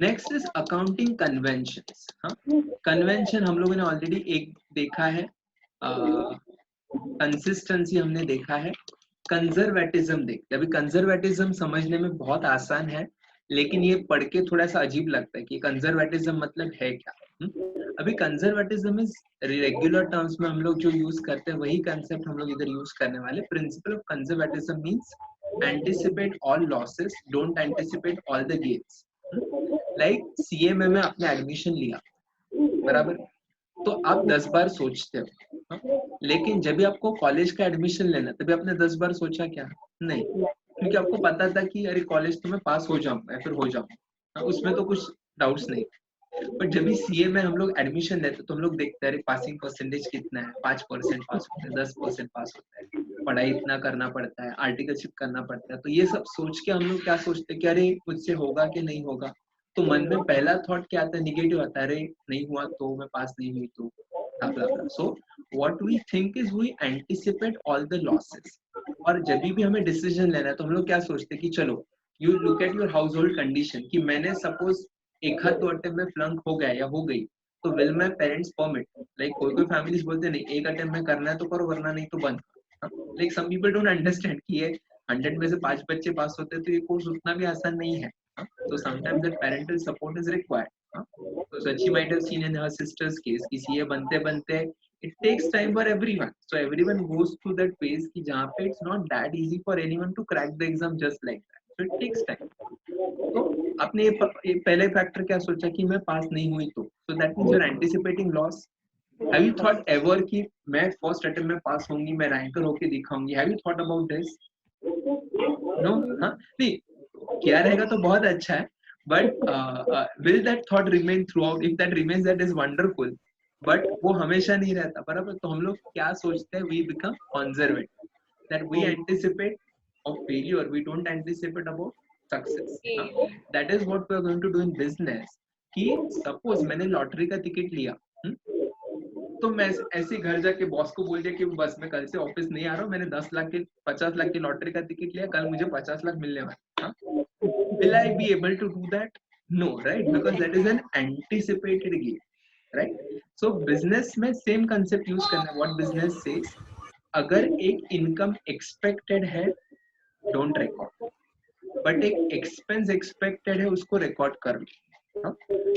Speaker 1: Next is accounting conventions. हाँ, कन्वेंशन हम लोगों ने ऑलरेडी एक देखा है, कंसिस्टेंसी हमने देखा है, कंजर्वेटिज्म देखते। अभी कंजर्वेटिज्म समझने में बहुत आसान है, लेकिन ये पढ़ के थोड़ा सा अजीब लगता है कि कंजर्वेटिज्म मतलब है क्या। अभी कंजर्वेटिज्म इज रेगुलर टर्म्स में हम लोग जो यूज करते हैं वही कंसेप्ट हम लोग इधर यूज करने वाले। Principal of conservatism means anticipate all losses, don't anticipate all the gains. Like CMA में आपने एडमिशन लिया, बराबर, तो आप 10 बार सोचते हो, लेकिन जब भी आपको कॉलेज का एडमिशन लेना तभी आपने 10 बार सोचा क्या, नहीं, क्योंकि आपको पता था कि अरे कॉलेज तो मैं पास हो जाऊंगा या फिर हो जाऊंगा, उसमें तो कुछ डाउट्स नहीं। पर जब भी CA में हम लोग एडमिशन लेते तो हम लोग देखते हैं अरे पासिंग परसेंटेज कितना है, 5% पास होता है, 10% पास होता है, पढ़ाई इतना करना पड़ता है, आर्टिकलशिप करना पड़ता है। तो ये सब सोच के हम लोग क्या सोचते हैं कि अरे मुझसे होगा कि नहीं होगा, तो मन में पहला थॉट क्या आता है, निगेटिव आता है, अरे नहीं हुआ तो, मैं पास नहीं हुई तो, so what we think is we anticipate all the losses। और जब भी हमें डिसीजन लेना है तो हम लोग क्या सोचते हैं कि चलो you look at your household condition, कि मैंने सपोज एक हाथ 2 अटेम्प्ट में फ्लंक हो गया या हो गई, तो will my parents permit? Like कोई फैमिलीज बोलते नहीं, एक अटेम्प्ट में करना है तो करो वरना नहीं तो बंद। Like some people don't understand कि ये 100 में से 5 बच्चे पास होते हैं तो ये कोर्स उतना भी आसान नहीं है। So sometimes that parental support is required. So she might have seen in her sister's case कि CA बनते बनते It takes time for everyone. So everyone goes through that phase कि जहाँ पे it's not that easy for anyone to crack the exam just like that. So it takes time. तो आपने ये पहले फैक्टर क्या सोचा कि मैं पास नहीं हुई तो so that means you're anticipating loss. Have you thought ever कि मैं फर्स्ट अटेम्प्ट में पास होंगी, मैं रैंकर होके दिखाऊंगी? Have you thought about this? No, हाँ नहीं, क्या रहेगा तो बहुत अच्छा है, but will that thought remain throughout? If that remains, that is wonderful. But वो हमेशा नहीं रहता बराबर. तो हम लोग क्या सोचते हैं? We become conservative, that we anticipate of failure, we don't anticipate about success. That is what we are going to do in business. कि suppose मैंने लॉटरी का टिकट लिया, तो मैं ऐसे घर जाके बॉस को बोल दिया कि बस मैं कल से ऑफिस नहीं आ रहा हूँ, मैंने 50 लाख की लॉटरी का टिकट लिया, कल मुझे 50 लाख मिलने वाला. Will I be able to do that? No, right? Because that is an anticipated gain, right? So business में same concept use करना है. What business says, अगर एक income expected है, don't record. But एक expense expected है, उसको record कर लो.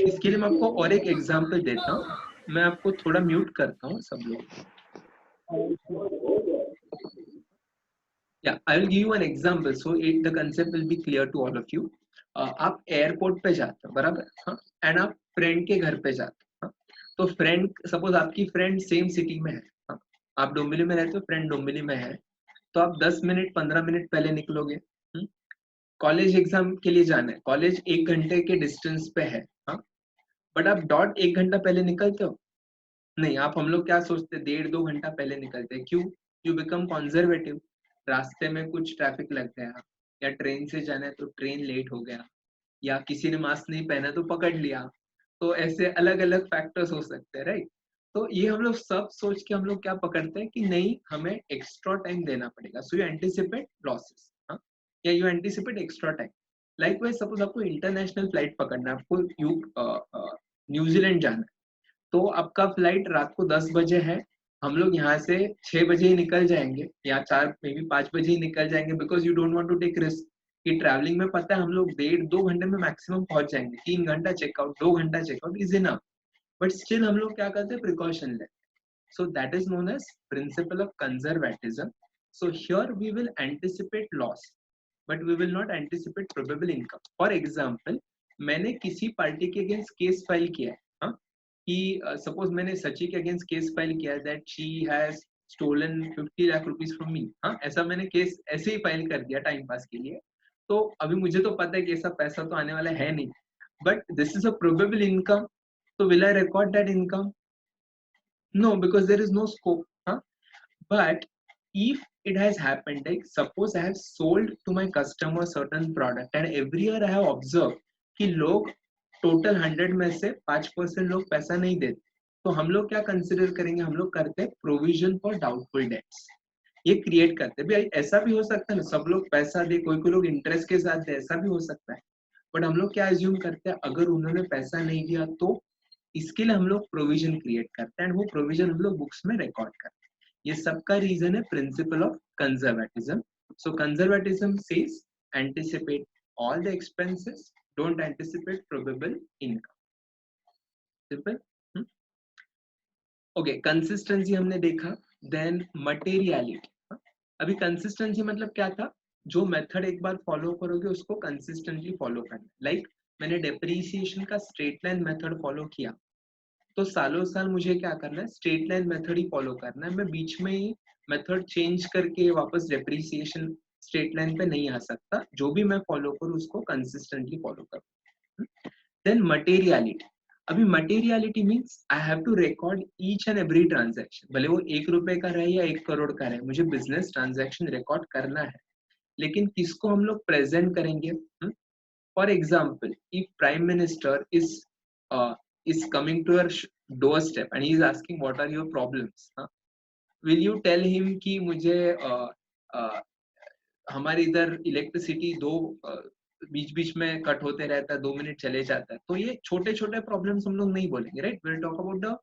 Speaker 1: इसके लिए मैं आपको और एक example देता हूँ. मैं आपको थोड़ा म्यूट करता हूँ सब लोग. Yeah, I will give you an example so the concept will be clear to all of you. आप एयरपोर्ट पे जाते हो बराबर, हाँ, एंड आप फ्रेंड के घर पे जाते हो, हाँ, तो फ्रेंड सपोज आपकी फ्रेंड सेम सिटी में है, हाँ, आप डोंबिवली में रहते हो, फ्रेंड डोंबिवली में है, तो आप 10 मिनट 15 मिनट पहले निकलोगे. कॉलेज एग्जाम के लिए जाना है, कॉलेज 1 घंटे के डिस्टेंस पे है, हाँ, बट आप डॉट 1 घंटा पहले निकलते हो? नहीं, आप हम लोग क्या सोचते हैं? 1.5-2 घंटा पहले निकलते हैं. क्यों? You become conservative. रास्ते में कुछ ट्रैफिक लग गया, या ट्रेन से जाना है तो ट्रेन लेट हो गया, या किसी ने मास्क नहीं पहना तो पकड़ लिया. तो ऐसे अलग अलग फैक्टर्स हो सकते हैं, राइट? तो ये हम लोग सब सोच के हम लोग क्या पकड़ते हैं कि नहीं, हमें एक्स्ट्रा टाइम देना पड़ेगा. सो यू एंटिसिपेट लॉसेस, या you anticipate extra time. Likewise suppose आपको इंटरनेशनल फ्लाइट पकड़ना है, आपको न्यूजीलैंड जाना है, तो आपका फ्लाइट रात को 10 बजे है, हम लोग यहाँ से 6 बजे ही निकल जाएंगे, या 4 मे बी 5 बजे ही निकल जाएंगे, because you don't want to take risk. कि ट्रैवलिंग में पता है हम लोग 1.5-2 घंटे में मैक्सिमम पहुंच जाएंगे. 3 घंटा चेकआउट, 2 घंटा checkout is enough, but still हम लोग क्या करते हैं? प्रिकॉशन लेते. So that is known as principle of conservatism. So here we will anticipate loss, but we will not anticipate probable income. For example, मैंने किसी पार्टी के अगेंस्ट केस फाइल किया है, कि सपोज मैंने सची के अगेंस्ट केस फाइल किया that she has stolen 50 lakh rupees from me. हाँ, ऐसा मैंने केस ऐसे ही फाइल कर दिया टाइम पास के लिए. तो अभी मुझे तो पता है कि ऐसा पैसा तो आने वाला है नहीं, but this is a probable income. तो will I record that income? No, because there is no scope. हाँ, but if it has happened, like suppose I have sold to my customer certain product and every year I have observed कि लोग total 100 में से 5% लोग पैसा नहीं देते, तो हम लोग क्या कंसिडर करेंगे? हम लोग करते हैं प्रोविजन फॉर डाउटफुल डेट्स. ये क्रिएट करते हैं. भाई ऐसा भी हो सकता है ना, सब लोग पैसा दे, कोई लोग इंटरेस्ट के साथ दे, ऐसा भी हो सकता है. बट हम लोग क्या एज्यूम करते हैं? अगर उन्होंने पैसा नहीं दिया तो इसके लिए हम लोग प्रोविजन क्रिएट करते हैं, एंड वो प्रोविजन हम लोग बुक्स में रिकॉर्ड करते हैं. ये सबका रीजन है principal of conservatism. So conservatism says anticipate all the expenses, don't anticipate probable income. Simple. Okay, consistency हमने देखा. Then materiality. अभी कंसिस्टेंसी मतलब क्या था? जो मेथड एक बार फॉलो करोगे उसको कंसिस्टेंटली फॉलो करना. लाइक मैंने डेप्रीसिएशन का स्ट्रेट लाइन मेथड फॉलो किया, तो सालों साल मुझे क्या करना है? स्ट्रेट लाइन मेथड ही फॉलो करना है. मैं बीच में ही मेथड चेंज करके वापस डेप्रीसिएशन स्ट्रेट लाइन पे नहीं आ सकता. जो भी मैं फॉलो करूँ उसको कंसिस्टेंटली फॉलो करूँ. Then materiality. अभी materiality means I have to record each and every transaction, भले वो 1 रुपए का रहे या 1 करोड़ का रहे, मुझे बिजनेस ट्रांजैक्शन रिकॉर्ड करना है. लेकिन किसको हम लोग प्रेजेंट करेंगे? For example, if prime minister is coming to your doorstep and he is asking what are your problems, will you tell him कि मुझे हमारे इधर इलेक्ट्रिसिटी बीच बीच में कट होते रहता है, 2 मिनट चले जाता है. तो ये छोटे छोटे प्रॉब्लम्स हम लोग नहीं बोलेंगे, right? Will talk about the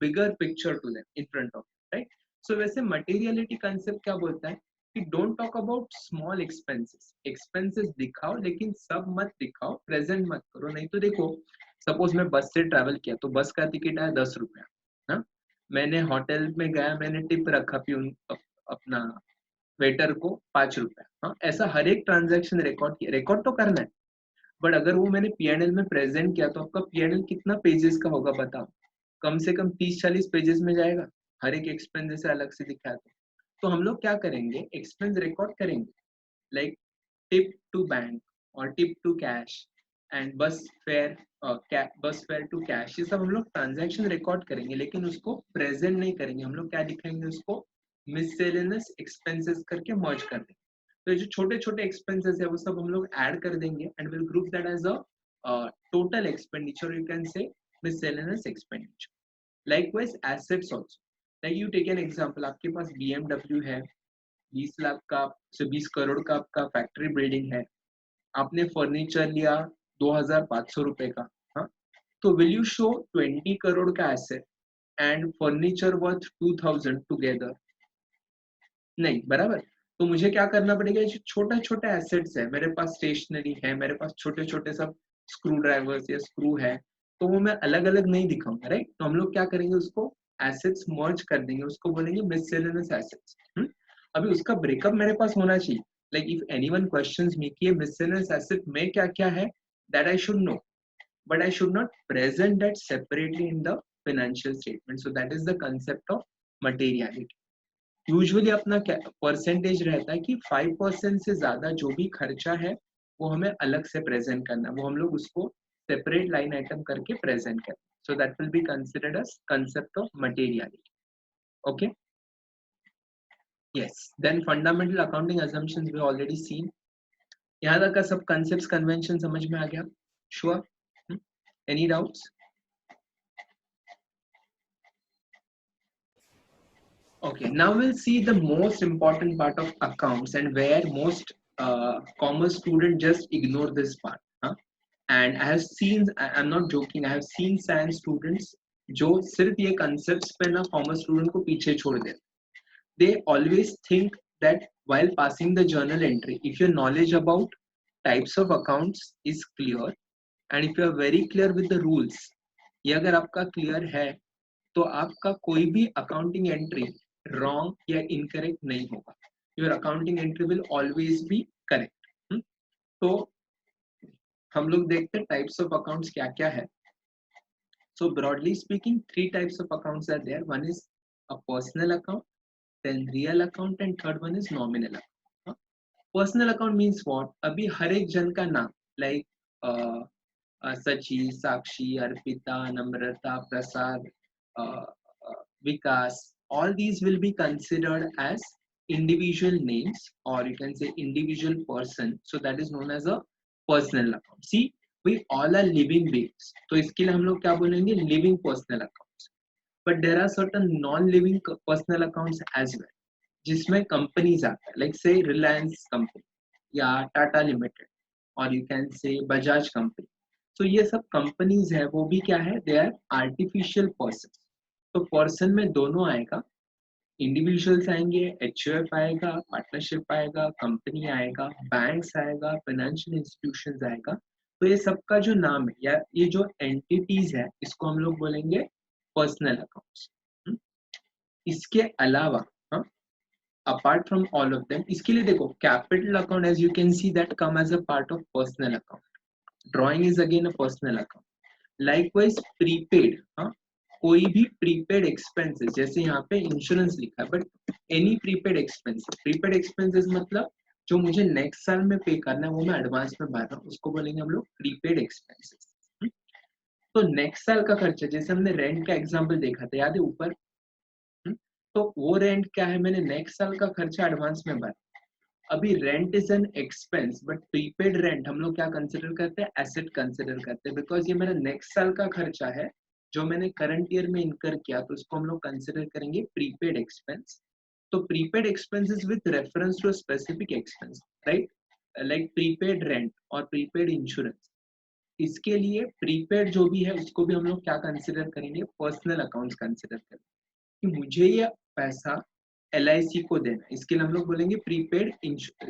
Speaker 1: bigger picture to them in front of, right? So वैसे मटेरियलिटी कंसेप्ट क्या बोलता है कि don't talk about small expenses. Expenses दिखाओ लेकिन सब मत दिखाओ, प्रेजेंट मत करो. नहीं तो देखो, सपोज मैं बस से ट्रैवल किया तो बस का टिकट आया 10 रुपया, मैंने होटल में गया, मैंने टिप रखा प्यून अपना वेटर को 5 रुपए। हाँ, ऐसा हर एक ट्रांजैक्शन रिकॉर्ड तो करना है, बट अगर वो मैंने P&L में प्रेजेंट किया तो आपका P&L कितना पेजेस का होगा बताओ? कम से कम 30-40 पेजेस में जाएगा, हर एक एक्सपेंस जैसे अलग से दिखाया तो हम लोग क्या करेंगे, एक्सपेंस रिकॉर्ड करेंगे, लाइक टिप टू बैंक और tip to cash and bus fare to cash, ये सब हम लोग ट्रांजैक्शन रिकॉर्ड करेंगे, लेकिन उसको प्रेजेंट नहीं करेंगे। हम लोग क्या दिखाएंगे, उसको मिससेलेनियस एक्सपेंसेस करके मर्ज कर देंगे। तो ये जो छोटे छोटे एक्सपेंसेस है वो सब हम लोग ऐड कर देंगे and will group that as a total expenditure, you can say miscellaneous expenditure. Likewise assets also, like you take an example, आपके पास BMW है, 20 लाख का से 20 करोड़ का आपका फैक्ट्री बिल्डिंग है, आपने फर्नीचर लिया 2500 रुपए का, हाँ, तो विल यू शो 20 करोड़ का asset and furniture worth 2000 together? नहीं, बराबर। तो मुझे क्या करना पड़ेगा, जो छोटा छोटा एसेट्स है, मेरे पास स्टेशनरी है, मेरे पास छोटे छोटे सब स्क्रू ड्राइवर्स या स्क्रू है, तो वो मैं अलग अलग नहीं दिखाऊंगा, राइट? तो हम लोग क्या करेंगे, उसको एसेट्स मर्ज कर देंगे, उसको बोलेंगे मिससेलेनियस एसेट्स। अभी उसका ब्रेकअप मेरे पास होना चाहिए, लाइक इफ एनीवन क्वेश्चंस मी कि मिससेलेनियस एसेट में क्या क्या है, that I should know, but I should not present that separately in the financial statement. So that is the concept of materiality. Usually अपना परसेंटेज रहता है कि 5% से ज्यादा जो भी खर्चा है वो हमें अलग से प्रेजेंट करना है, वो हम लोग उसको सेपरेट लाइन आइटम करके प्रेजेंट करें। So that will be considered as concept of materiality. Okay, yes, then fundamental accounting assumptions we already seen. यहाँ तक का सब कंसेप्ट्स कन्वेंशन समझ में आ गया? Sure? Any doubts? Okay, now we'll see the most important part of accounts and where most commerce students just ignore this part. Huh? And I have seen, I'm not joking, I have seen science students जो सिर्फ ये concepts पे ना commerce student को पीछे छोड़ देते. They always think that while passing the journal entry, if your knowledge about types of accounts is clear and if you are very clear with the rules, ये अगर आपका clear है तो आपका कोई भी accounting entry रॉन्ग या incorrect नहीं होगा, your accounting entry will always be correct. तो हम लोग देखते हैं टाइप्स ऑफ अकाउंट्स क्या क्या है। So broadly speaking 3 types of accounts are there, one is a personal account, then real account and third one is nominal account. Personal account means what, अभी हर एक जन का नाम like Sachi, Sakshi, Arpita, Namrata, Prasad, Vikas, all these will be considered as individual names or you can say individual person, so that is known as a personal account. See, we all are living beings, तो इसके लिए हम लोग क्या बोलेंगे, living personal accounts. But there are certain non-living personal accounts as well, जिसमें companies आता है, like say Reliance company या Tata Limited और you can say Bajaj company. So ये सब companies है, वो भी क्या है, they are artificial persons. तो पर्सन में दोनों आएगा, इंडिविजुअल्स आएंगे, एचयूएफ आएगा, पार्टनरशिप आएगा, कंपनी आएगा, बैंक्स आएगा, फाइनेंशियल इंस्टीट्यूशंस आएगा। तो ये सबका जो नाम है या ये जो एंटिटीज है इसको हम लोग बोलेंगे पर्सनल अकाउंट्स। इसके अलावा apart from all of them, इसके लिए देखो capital account as you can see that come as a part of personal account, drawing is again a personal account. Likewise prepaid, कोई भी प्रीपेड एक्सपेंसेस, जैसे यहाँ पे इंश्योरेंस लिखा है, बट एनी प्रीपेड एक्सपेंसेस मतलब जो मुझे नेक्स्ट साल में पे करना है वो मैं एडवांस में भर रहा हूँ, उसको बोलेंगे हम लोग प्रीपेड एक्सपेंसेस। तो नेक्स्ट साल का खर्चा, जैसे हमने रेंट का एग्जांपल देखा था, याद है ऊपर, तो वो रेंट क्या है, मैंने नेक्स्ट साल का खर्चा एडवांस में भरा। अभी rent is an expense, but prepaid rent हम लोग क्या कंसिडर करते हैं, एसेट कंसिडर करते हैं, बिकॉज ये मेरा नेक्स्ट साल का खर्चा है जो मैंने करंट ईयर में इनकर किया, तो उसको हम लोग कंसिडर करेंगे प्रीपेड एक्सपेंस। तो prepaid expenses with reference to specific expense, right, like prepaid rent और प्रीपेड इंश्योरेंस। इसके लिए प्रीपेड जो भी है उसको भी हम लोग क्या कंसिडर करेंगे, पर्सनल अकाउंट्स कंसिडर करेंगे कि मुझे ये पैसा LIC को देना, इसके लिए हम लोग बोलेंगे प्रीपेड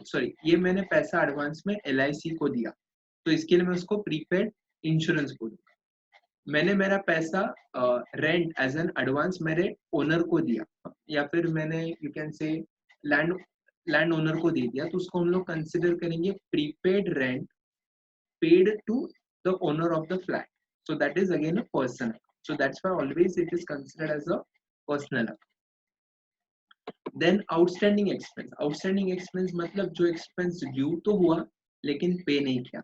Speaker 1: सॉरी, ये मैंने पैसा एडवांस में LIC को दिया, तो इसके लिए मैं उसको प्रीपेड इंश्योरेंस बोलूंगा। मैंने मेरा पैसा रेंट एज एन एडवांस मेरे ओनर को दिया, या फिर मैंने you can say land owner को दे दिया, तो उसको हम लोग कंसिडर करेंगे prepaid rent paid to the owner of the flat. So that is again a personal. So that's why always it is considered as a personal account. Then outstanding expense. Outstanding expense मतलब जो expense due तो हुआ लेकिन पे नहीं किया,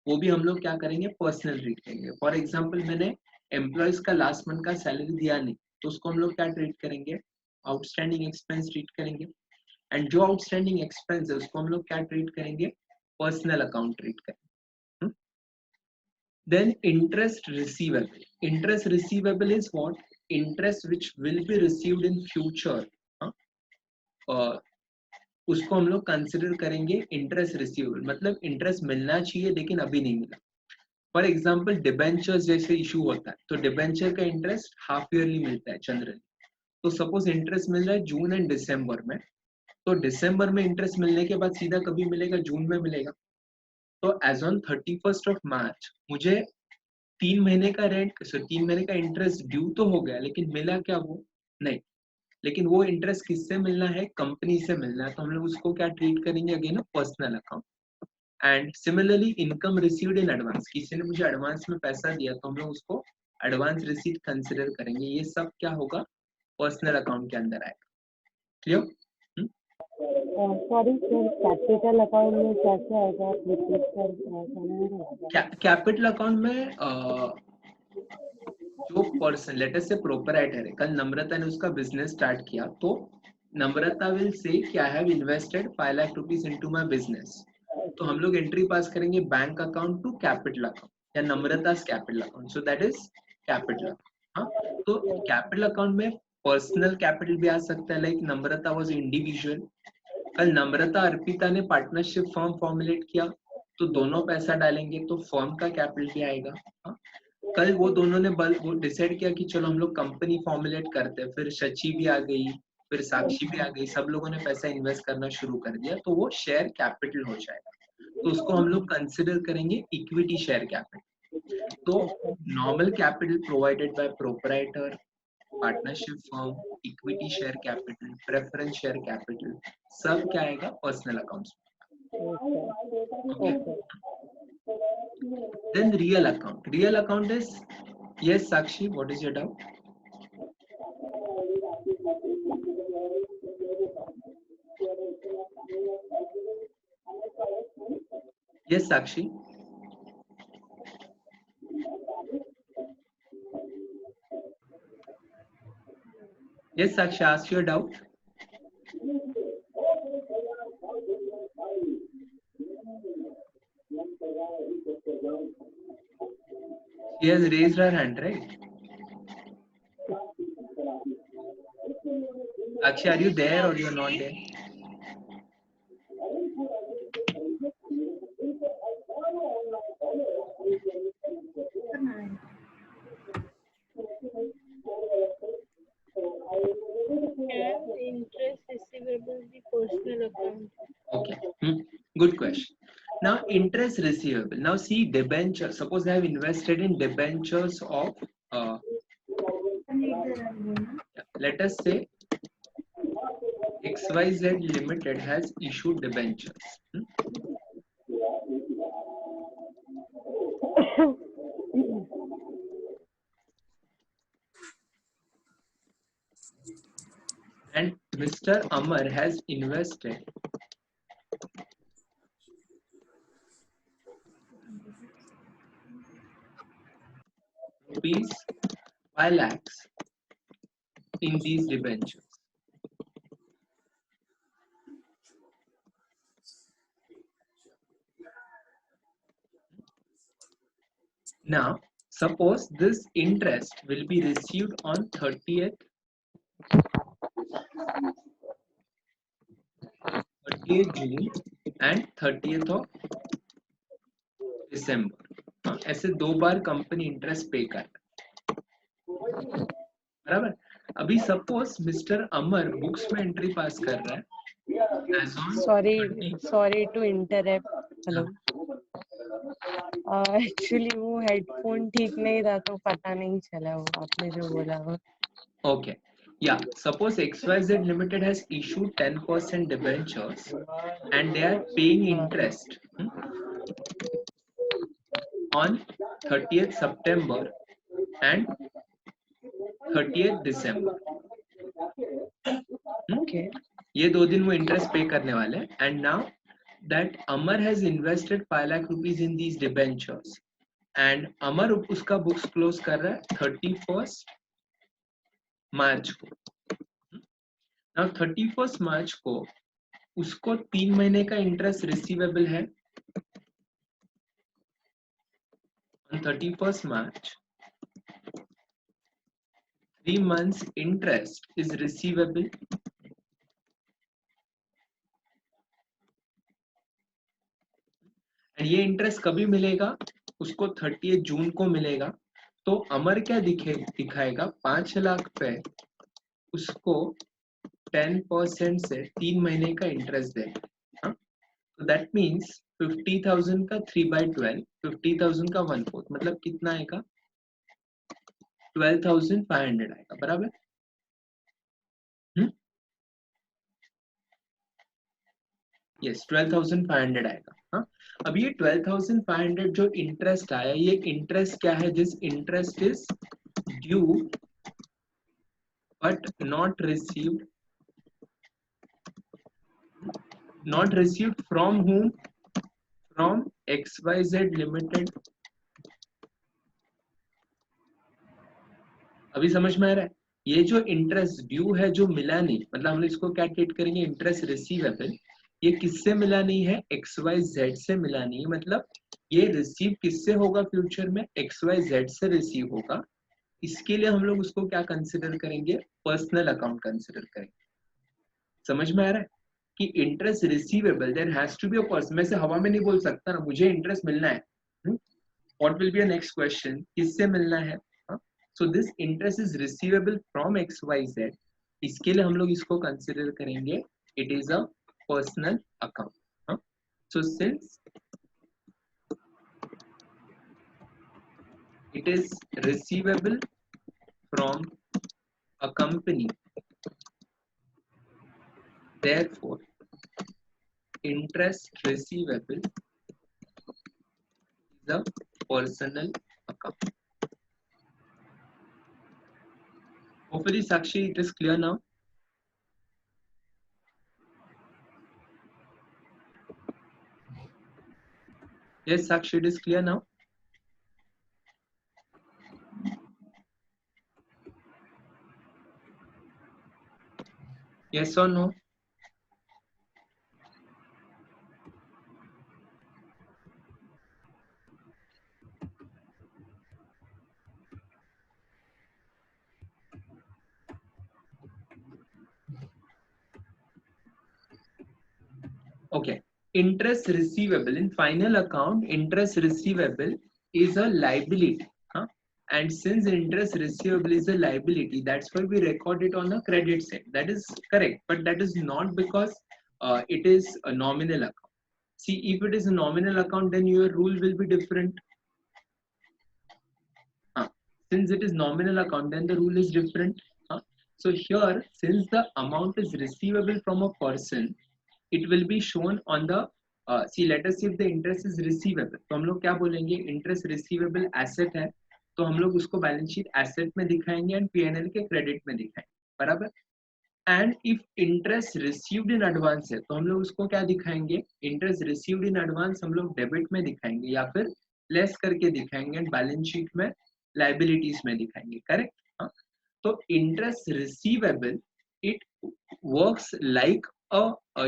Speaker 1: वो भी हम लोग क्या करेंगे, पर्सनल ट्रीट करेंगे. फॉर एग्जाम्पल मैंने एम्प्लॉयज का लास्ट मंथ का सैलरी दिया नहीं, तो उसको हम लोग क्या ट्रीट करेंगे, आउटस्टैंडिंग एक्सपेंस ट्रीट करेंगे. एंड जो आउटस्टैंडिंग एक्सपेंस है उसको हम लोग क्या ट्रीट करेंगे, पर्सनल अकाउंट ट्रीट करेंगे. Then interest receivable. Interest receivable is what? Interest which will be received in future. उसको हम लोग कंसिडर करेंगे इंटरेस्ट रिसीवेबल. मतलब इंटरेस्ट मिलना चाहिए लेकिन अभी नहीं मिला. फॉर एग्जाम्पल डिबेंचर्स जैसे इशू होता है, तो डिबेंचर का इंटरेस्ट हाफ ईयरली मिलता है जनरली. तो सपोज इंटरेस्ट मिल रहा है जून एंड दिसंबर में, तो दिसंबर में इंटरेस्ट मिलने के बाद सीधा कभी मिलेगा, जून में मिलेगा. तो as on 31st of March मुझे 3 महीने का रेंट, 3 महीने का इंटरेस्ट ड्यू तो हो गया, लेकिन मिला क्या वो नहीं. लेकिन वो इंटरेस्ट किससे मिलना है, कंपनी से मिलना है, तो हम लोग उसको क्या ट्रीट करेंगे, again personal account. And similarly income received in advance. किसी ने मुझे एडवांस में पैसा दिया तो हम लोग उसको एडवांस रिसीट कंसिडर करेंगे. ये सब क्या होगा, पर्सनल अकाउंट के अंदर आएगा. Clear?
Speaker 4: Sorry sir, capital account में कैसे आएगा, रिपीट कर.
Speaker 1: कैपिटल अकाउंट में जो पर्सन लेटर से प्रोपराइटर है, कल नम्रता ने उसका बिजनेस स्टार्ट किया, तो नम्रता विल से कि I have invested 5 lakh rupees into my business. तो हम लोग एंट्री पास करेंगे bank account to capital account या Namrata's capital account. So that is capital account. तो कैपिटल अकाउंट में पर्सनल कैपिटल भी आ सकता है, लाइक नम्रता वाज इंडिविजुअल. कल नम्रता अर्पिता ने पार्टनरशिप फर्म फॉर्मुलेट किया, तो दोनों पैसा डालेंगे तो फर्म का कैपिटल भी आएगा. कल वो दोनों ने वो डिसाइड किया कि चलो हम लोग कंपनी फॉर्मुलेट करते हैं, फिर शची भी आ गई, फिर साक्षी भी आ गई, सब लोगों ने पैसा इन्वेस्ट करना शुरू कर दिया, तो वो शेयर कैपिटल हो जाएगा. तो उसको हम लोग कंसिडर करेंगे इक्विटी शेयर कैपिटल. तो normal capital provided by proprietor, partnership firm, equity share capital, preference share capital, सब क्या आएगा, personal accounts. Then real account. Real account is, yes Sakshi, what is your doubt? Yes Sakshi. Yes Sakshi, ask your doubt. She has raised her hand, right? Sakshi, are you there or you are not there?
Speaker 2: Interest receivable the personal account.
Speaker 1: Okay, good question. Now interest receivable. Now see debenture. Suppose I have invested in debentures of let us say XYZ Limited has issued debentures. And Mr. Amar has invested rupees 5 lakhs in these debentures. Now, suppose this interest will be received on 30th June and 30th of December. ऐसे 2 बार company interest पे कर रहा है, बराबर. अभी suppose mister Amar books में entry pass कर रहा है.
Speaker 4: Sorry to interrupt. Hello, actually वो हेडफोन ठीक नहीं था तो पता नहीं चला वो आपने जो बोला वो.
Speaker 1: Okay. Yeah. Suppose XYZ Limited has issued 10% debentures and they are paying interest on 30th September and 30th December.
Speaker 4: Okay.
Speaker 1: ये 2 दिन वो इंटरेस्ट पे करने वाले हैं. And now that Amar has invested 5 lakh rupees in these debentures and Amar उसका books close कर रहा है 31st मार्च को. Now 31st मार्च को उसको 3 महीने का इंटरेस्ट रिसीवेबल है. On 31st March 3 months interest is receivable. And ये इंटरेस्ट कभी मिलेगा उसको 30 जून को मिलेगा. तो अमर क्या दिखाएगा 5 लाख पे उसको 10% से 3 महीने का इंटरेस्ट देगा. तो दैट मीन्स 50,000 का 3/12 50,000 का 1/4 मतलब कितना आएगा 12,500 आएगा. बराबर. यस 12,500 आएगा. हाँ. अब ये 12,500 जो इंटरेस्ट आया ये इंटरेस्ट क्या है. This interest is due but not received from whom? From XYZ limited. अभी समझ में आ रहा है. ये जो इंटरेस्ट ड्यू है जो मिला नहीं मतलब हम इसको क्या ट्रीट करेंगे इंटरेस्ट रिसीवेबल. ये किससे मिला नहीं है XYZ से मिला नहीं है. मतलब ये रिसीव किससे होगा फ्यूचर में XYZ से रिसीव होगा. इसके लिए हम लोग उसको क्या कंसिडर करेंगे पर्सनल अकाउंट कंसिडर करेंगे. समझ में आ रहा है कि interest receivable there has to be a person. मैं से हवा में नहीं बोल सकता ना मुझे इंटरेस्ट मिलना है. What will be a next question किससे मिलना है. So this interest is receivable from XYZ. इसके लिए हम लोग इसको कंसिडर करेंगे it is a personal account. So since it is receivable from a company, therefore interest receivable is a personal account. Hopefully, Sakshi, it is clear now. Yes, Sakshi, it is clear now. Yes or no? Okay. Interest receivable in final account, interest receivable is a liability. And since interest receivable is a liability, that's why we record it on a credit side. That is correct, but that is not because it is a nominal account. See, if it is a nominal account, then your rule will be different. Since it is nominal account, then the rule is different. So here, since the amount is receivable from a person, it will be shown on the see, let us see if the interest is receivable. तो हम लोग क्या बोलेंगे interest receivable asset है तो हम लोग उसको बैलेंस शीट एसेट में दिखाएंगे एंड P&L के क्रेडिट में दिखाएंगे. बराबर. And if interest received in advance है तो हम लोग उसको क्या दिखाएंगे इंटरेस्ट रिसीव्ड इन एडवांस हम लोग डेबिट में दिखाएंगे या फिर लेस करके दिखाएंगे एंड बैलेंस शीट में लाइबिलिटीज में दिखाएंगे. करेक्ट. तो interest receivable it works like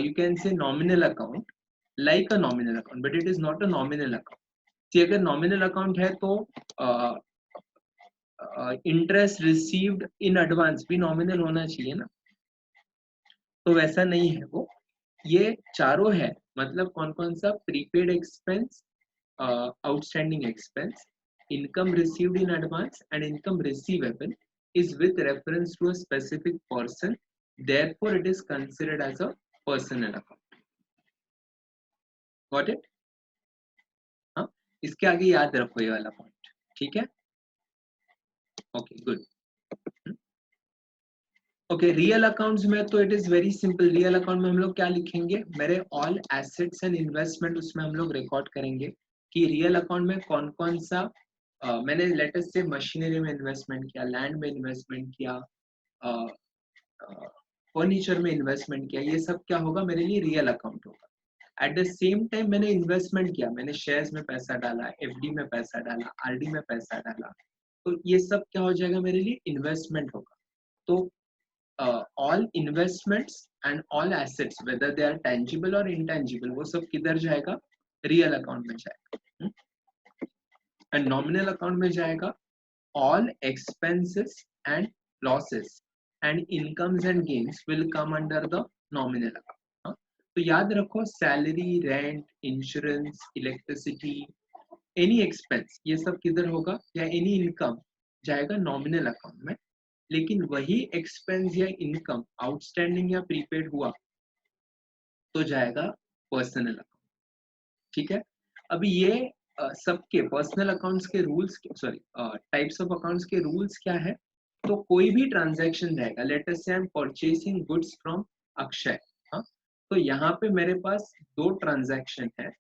Speaker 1: you can say nominal account, like a nominal account, but it is not a nominal account. See, अगर nominal account है तो interest received in advance भी nominal होना चाहिए ना. तो वैसा नहीं है वो. ये चारों है मतलब कौन कौन सा prepaid expense, outstanding expense, income received in advance and income receivable is with reference to a specific person. Therefore, it is considered as a personal account. Got it? इसके आगे याद रखो ये वाला पॉइंट, ठीक है? Okay good. Okay, real accounts में तो it is very simple. Real account में हम लोग क्या लिखेंगे, मेरे ऑल एसेट्स एंड इन्वेस्टमेंट उसमें हम लोग रिकॉर्ड करेंगे कि रियल अकाउंट में कौन कौन सा मैंने लेटेस्ट से मशीनरी में इन्वेस्टमेंट किया, लैंड में इन्वेस्टमेंट किया, फर्नीचर में इन्वेस्टमेंट किया, ये सब क्या होगा मेरे लिए रियल अकाउंट होगा। एट द सेम टाइम मैंने इन्वेस्टमेंट किया, मैंने शेयर्स में पैसा डाला, एफडी में पैसा डाला, आरडी में पैसा डाला, तो ये सब क्या हो जाएगा मेरे लिए इन्वेस्टमेंट होगा। तो all investments and all assets whether they are tangible or intangible वो सब किधर जाएगा, रियल अकाउंट में जाएगा। एंड नॉमिनल अकाउंट में जाएगा all expenses and losses and incomes and gains will come under the nominal account। तो याद रखो salary, rent, insurance, electricity, any expense ये सब किधर होगा, या एनी इनकम जाएगा नॉमिनल अकाउंट में, लेकिन वही एक्सपेंस या इनकम आउटस्टैंडिंग या प्रीपेड हुआ तो जाएगा पर्सनल अकाउंट, ठीक है? अभी ये सबके पर्सनल अकाउंट्स के rules, sorry types of accounts के रूल्स क्या है, तो कोई भी ट्रांजैक्शन रहेगा, लेट अस से I am purchasing goods from Akshay, हाँ, तो यहाँ पे मेरे पास दो ट्रांजैक्शन है।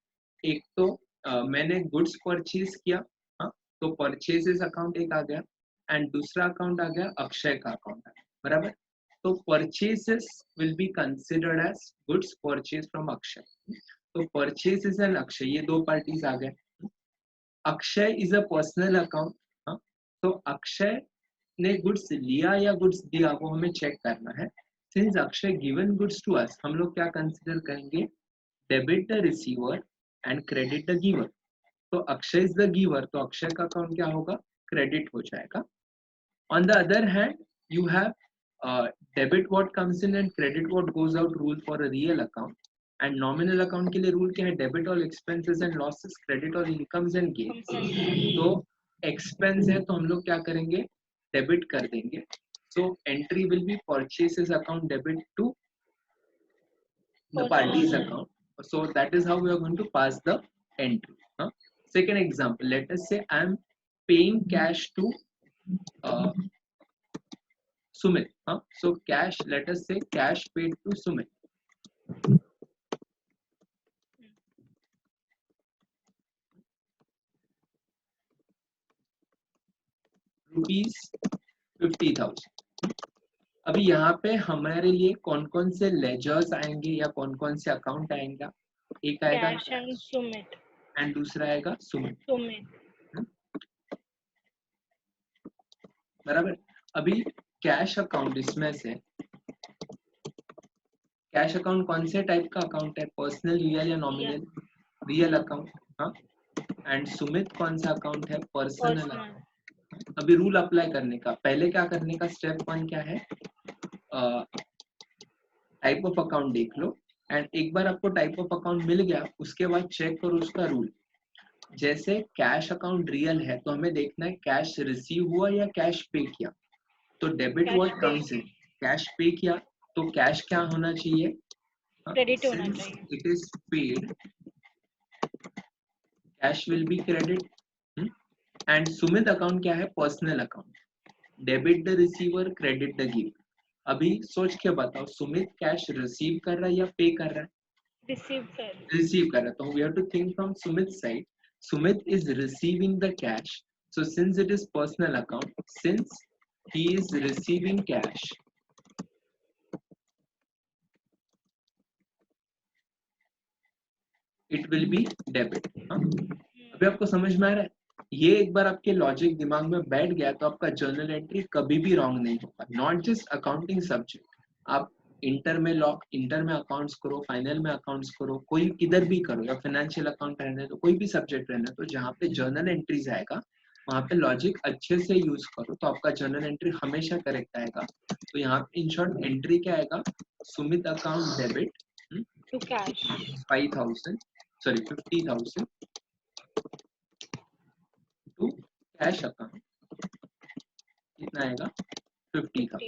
Speaker 1: एक तो मैंने गुड्स परचेज किया, हाँ, तो परचेजेस अकाउंट एक आ गया, एंड दूसरा अकाउंट आ गया अक्षय का अकाउंट, बराबर? तो purchases will be considered as goods purchase from Akshay. तो परचेजेस एंड अक्षय ये दो पार्टीज आ गए। Akshay is a personal account, हाँ, तो अक्षय ने गुड्स लिया या गुड्स दिया वो हमें चेक करना है। Since Akshay given goods to us, हम लोग क्या कंसिडर करेंगे, debit the receiver and credit the giver. तो अक्षय इज द गिवर, तो अक्षय का अकाउंट क्या होगा, क्रेडिट हो जाएगा। On the other hand, you have debit what comes in and credit what goes out rule for a real account, and nominal account के लिए rule क्या है, debit all expenses and losses, credit all incomes and gains। तो expense है तो हम लोग क्या करेंगे, debit कर देंगे। So entry will be purchases account debit to the parties account। So that is how we are going to pass the entry। Second example, let us say I am paying cash to Sumit, so cash, let us say cash paid to Sumit, ₹50,000। अभी यहाँ पे हमारे लिए कौन कौन से ledgers आएंगे या कौन कौन से अकाउंट आएंगे, एक आएगा
Speaker 2: कैश एंड सुमित,
Speaker 1: एंड दूसरा आएगा सुमित, बराबर? अभी कैश अकाउंट, इसमें से कैश अकाउंट कौन से टाइप का अकाउंट है, पर्सनल, रियल या नॉमिनल, रियल अकाउंट, हाँ, एंड सुमित कौन सा अकाउंट है, पर्सनल अकाउंट। अभी रूल अप्लाई करने का, पहले क्या करने का, स्टेप 1 क्या है, टाइप ऑफ अकाउंट देख लो, एंड एक बार आपको टाइप ऑफ अकाउंट मिल गया उसके बाद चेक करो उसका रूल। जैसे कैश अकाउंट रियल है तो हमें देखना है कैश रिसीव हुआ या कैश पे किया। तो debit word comes in, cash पे किया तो कैश क्या होना चाहिए,
Speaker 2: क्रेडिट होना चाहिए।
Speaker 1: It is paid, cash will be credit. And Sumit account क्या है, personal account, debit the receiver, credit the giver. अभी सोच के बताओ, सुमित कैश रिसीव कर रहा है या पे कर रहा है, रिसीव कर रहा है। तो we have to think from Sumit side, Sumit is receiving the cash, so since it is personal account, since he is receiving cash, it will be debit। अभी आपको समझ में आ रहा है, ये एक बार आपके लॉजिक दिमाग में बैठ गया तो आपका जर्नल एंट्री कभी भी रॉन्ग नहीं होगा। नॉट जस्ट अकाउंटिंग सब्जेक्ट, आप इंटर में अकाउंट्स करो, फाइनल में अकाउंट्स करो, कोई किधर भी करो, या फाइनेंशियल अकाउंट रहने तो कोई भी सब्जेक्ट रहने तो जहाँ पे जर्नल एंट्रीज आएगा वहाँ पे लॉजिक अच्छे से यूज करो तो आपका जर्नल एंट्री हमेशा करेक्ट आएगा। तो यहाँ पे इन शॉर्ट एंट्री क्या आएगा, Sumit account debit
Speaker 2: to cash
Speaker 1: 50,000 to cash account, कितना आएगा 50,000,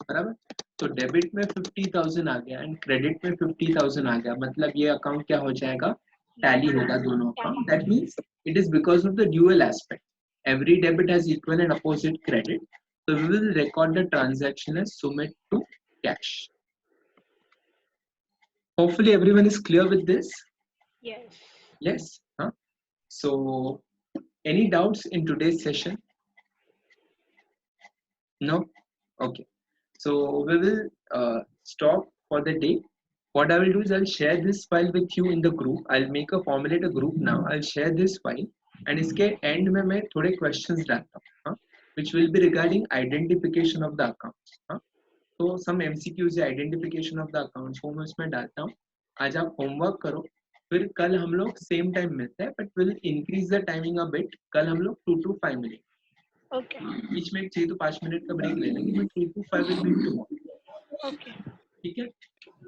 Speaker 1: बराबर? तो डेबिट में 50,000 आ गया एंड क्रेडिट में 50,000 आ गया, मतलब ये अकाउंट क्या हो जाएगा, टैली होगा दोनों account. That means it is because of the dual aspect. Every debit has equal and opposite credit. So we will record the transaction as Sumit to cash. Hopefully everyone is clear with this.
Speaker 2: Yes.
Speaker 1: Yes. Huh? So any doubts in today's session? No? Okay. So we will stop for the day. What I will do is I'll share this file with you in the group. I'll formulate a group now. I'll share this file. And इसके end में मैं थोड़े questions डालता हूँ, which will be regarding identification of the accounts. तो some MCQs है identification of the accounts वो मैं उसमें डालता हूँ. आज आप homework करो, फिर कल हम लोग same time मिलते हैं, but will increase the timing a bit. कल हम लोग 2 to 5 मिलेंगे.
Speaker 2: Okay.
Speaker 1: बीच में 3 to 5 मिनट का break ले लेंगे, but 2 to 5 will be tomorrow.
Speaker 2: Okay.
Speaker 1: ठीक है?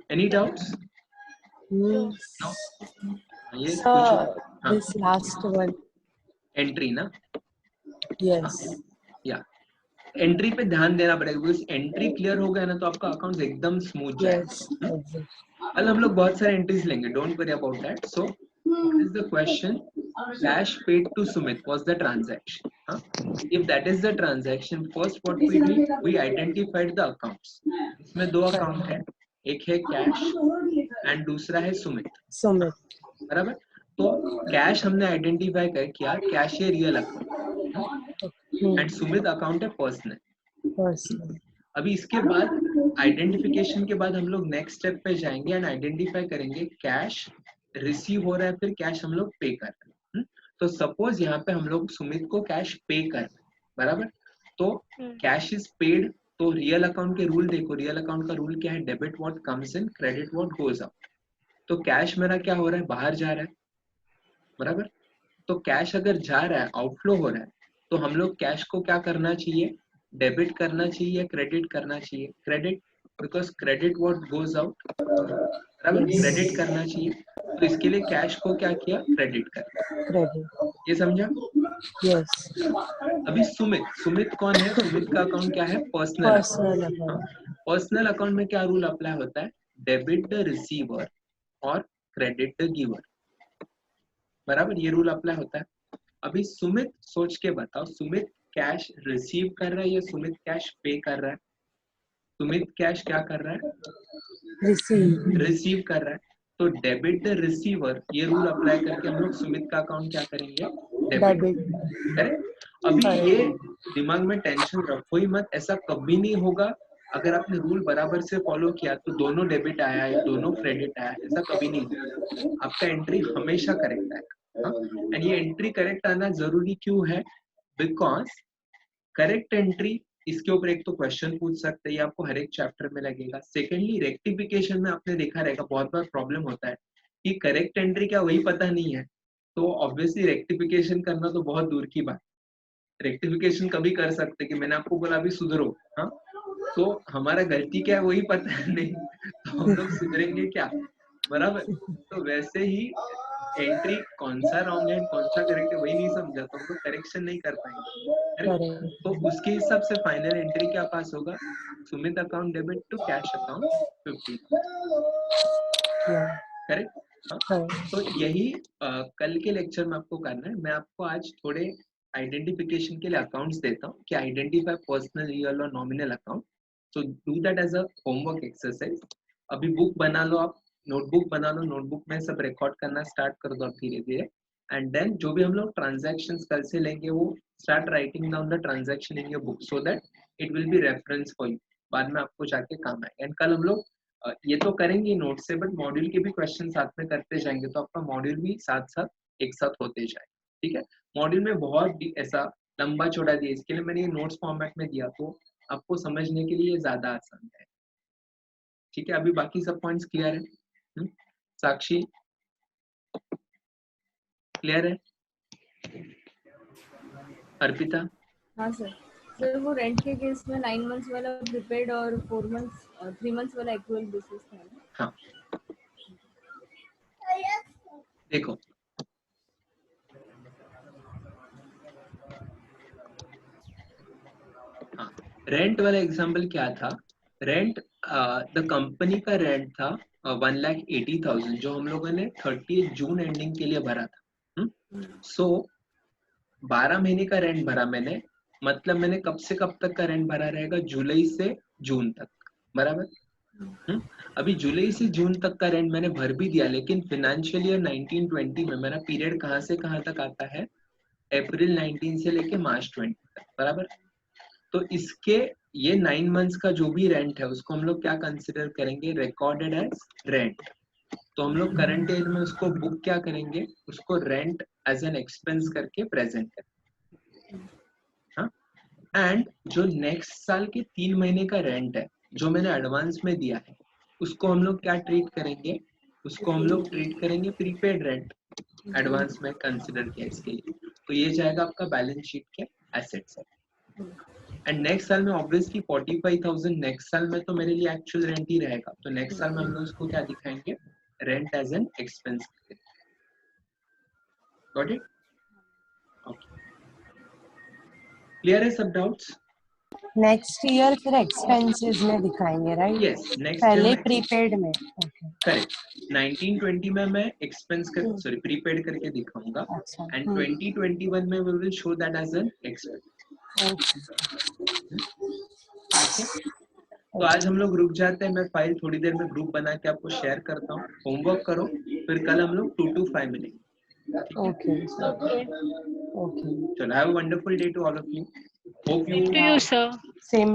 Speaker 1: Any doubts? No. Yes.
Speaker 4: Sir, this last one.
Speaker 1: Entry ना?
Speaker 4: Yes.
Speaker 1: या एंट्री पे ध्यान देना पड़ेगा, बिकॉज एंट्री क्लियर हो गया ना तो आपका अकाउंट एकदम स्मूथ जाएगा. कल हम लोग बहुत सारे एंट्रीज लेंगे, don't worry about that. So is the question, cash paid to Sumit was the transaction. If that is the transaction, first what we did, we identified the accounts. इसमें दो अकाउंट है, एक है कैश एंड दूसरा है सुमित. बराबर. तो कैश हमने आइडेंटिफाई कर किया, कैश है real account and Sumit account है पर्सनल. अभी इसके बाद आइडेंटिफिकेशन के बाद हम लोग नेक्स्ट स्टेप पे जाएंगे एंड आइडेंटिफाई करेंगे कैश रिसीव हो रहा है, फिर कैश हम लोग पे कर रहे हैं. तो सपोज यहाँ पे हम लोग सुमित को कैश पे कर रहे हैं, बराबर. तो कैश इज पेड. तो रियल अकाउंट के रूल देखो, रियल अकाउंट का रूल क्या है, debit what comes in, credit what goes out. तो कैश मेरा क्या हो रहा है, बाहर जा रहा है, बराबर. तो कैश अगर जा रहा है, आउटफ्लो हो रहा है, तो हम लोग कैश को क्या करना चाहिए, डेबिट करना चाहिए या क्रेडिट करना चाहिए, credit, because credit what goes out, बराबर. क्रेडिट करना चाहिए. तो इसके लिए कैश को क्या किया, क्रेडिट कर. ये समझा?
Speaker 4: यस.
Speaker 1: अभी सुमित कौन है, सुमित का अकाउंट क्या है, पर्सनल अकाउंट. पर्सनल अकाउंट में क्या रूल अप्लाई होता है, डेबिट द रिसीवर और क्रेडिट द गिवर. बराबर, ये रूल अप्लाई होता है. अभी सुमित सोच के बताओ, सुमित कैश रिसीव कर रहा है या सुमित कैश पे कर रहा है? सुमित कैश क्या कर रहा है, रिसीव कर रहा है. तो डेबिट द रिसीवर, ये रूल अप्लाई करके हम लोग सुमित का अकाउंट क्या करेंगे, डेबिट. करेक्ट. अभी ये दिमाग में टेंशन रखो ही मत, ऐसा कभी नहीं होगा. अगर आपने रूल बराबर से फॉलो किया तो दोनों डेबिट आया या दोनों क्रेडिट आया, ऐसा कभी नहीं होगा. आपका एंट्री हमेशा करेक्ट आएगा. एंड ये एंट्री करेक्ट आना जरूरी क्यों है, बिकॉज करेक्ट एंट्री, इसके ऊपर एक तो क्वेश्चन पूछ सकते हैं, आपको हर एक चैप्टर में लगेगा. सेकेंडली रेक्टिफिकेशन में आपने देखा रहेगा बहुत बार प्रॉब्लम होता है कि करेक्ट एंट्री क्या वही पता नहीं है, तो ऑब्वियसली रेक्टिफिकेशन करना तो बहुत दूर की बात. रेक्टिफिकेशन कभी कर सकते कि मैंने आपको बोला अभी सुधरो, हाँ, तो हमारा गलती क्या है वही पता नहीं, तो हम लोग सुधरेंगे क्या, बराबर. तो वैसे ही एंट्री कौन सा रॉन्ग है कौन सा करेक्ट है वही नहीं समझा तो हम लोग करेक्शन नहीं कर पाएंगे. तो उसके हिसाब से फाइनल एंट्री क्या पास होगा, Sumit account debit to cash account 50. Correct. तो यही कल के लेक्चर में आपको करना है. मैं आपको आज थोड़े आइडेंटिफिकेशन के लिए अकाउंट्स देता हूँ कि आइडेंटिफाई पर्सनल, रियल और nominal account. So do that as a homework exercise. अभी बुक बना लो, आप नोटबुक बना लो, नोटबुक में सब रिकॉर्ड करना स्टार्ट कर दो धीरे धीरे. एंड देन जो भी हम लोग ट्रांजैक्शंस कल से लेंगे वो start writing down the transaction in your book so that it will be reference for you, बाद में आपको जाके काम आए. एंड कल हम लोग ये तो करेंगे नोट से, बट मॉड्यूल के भी क्वेश्चन साथ में करते जाएंगे, तो आपका मॉड्यूल भी साथ साथ एक साथ होते जाए. ठीक है. मॉड्यूल में बहुत ऐसा लंबा चौड़ा दिया, इसके लिए मैंने ये नोट्स फॉर्मेट में दिया तो आपको समझने के लिए ज्यादा आसान है. ठीक है. अभी बाकी सब पॉइंट्स क्लियर है? साक्षी क्लियर है? अर्पिता?
Speaker 3: हाँ सर. सर वो रेंट के केस में 9 मंथ्स वाला प्रीपेड और 4 मंथ्स 3 मंथ्स वाला एक्चुअल बेसिस था.
Speaker 1: हाँ देखो, हाँ रेंट वाला एग्जाम्पल क्या था, रेंट द कंपनी का रेंट था 1,80,000 जो हम लोगों ने 30 जून एंडिंग के लिए भरा था। सो 12 महीने का रेंट भरा मैंने, मतलब मैंने कब से कब तक का रेंट भरा रहेगा, जुलाई से जून तक, बराबर। अभी जुलाई से जून तक का रेंट मैंने भर भी दिया, लेकिन फाइनेंशियल ईयर 1920 में मेरा पीरियड कहाँ से कहाँ तक आता है, अप्रैल 19 से लेके मार्च 20 तक, बराबर। तो इसके ये 9 मंथ्स का जो भी रेंट है उसको हम लोग क्या कंसिडर करेंगे, रिकॉर्डेड एज रेंट। तो हम लोग करंट ईयर में उसको बुक क्या करेंगे, उसको रेंट एज एन एक्सपेंस करके प्रेजेंट करेंगे। हाँ, एंड जो नेक्स्ट साल के 3 महीने का रेंट है जो मैंने एडवांस में दिया है, उसको हम लोग क्या ट्रीट करेंगे, उसको हम लोग ट्रीट करेंगे प्रीपेड रेंट, एडवांस में कंसिडर किया इसके लिए। तो ये जाएगा आपका बैलेंस शीट के एसेट्स है। एंड नेक्स्ट साल में ऑब्वियसली 45,000 नेक्स्ट साल में तो मेरे लिए एक्चुअल रेंट ही रहेगा, तो नेक्स्ट साल में हम लोग उसको क्या दिखाएंगे, rent as an expense. Got it? Okay, clear है सब डाउट्स?
Speaker 4: नेक्स्ट ईयर फिर एक्सपेंसेस में दिखाएंगे, राइट?
Speaker 1: यस, नेक्स्ट
Speaker 4: पहले प्रीपेड में।
Speaker 1: करेक्ट। 1920 में मैं एक्सपेंस कर सॉरी प्रीपेड करके दिखाऊंगा,
Speaker 4: अच्छा।
Speaker 1: एंड 2021 में we will show that as an expense. तो आज हम लोग रुक जाते हैं, मैं फाइल थोड़ी देर में ग्रुप बना के आपको शेयर करता हूँ, होमवर्क करो, फिर कल हम लोग 2 to 5 मिलेंगे।
Speaker 4: Okay okay.
Speaker 1: चलो, have a wonderful day to all of you. Hope
Speaker 2: Same to you, sir.
Speaker 4: Same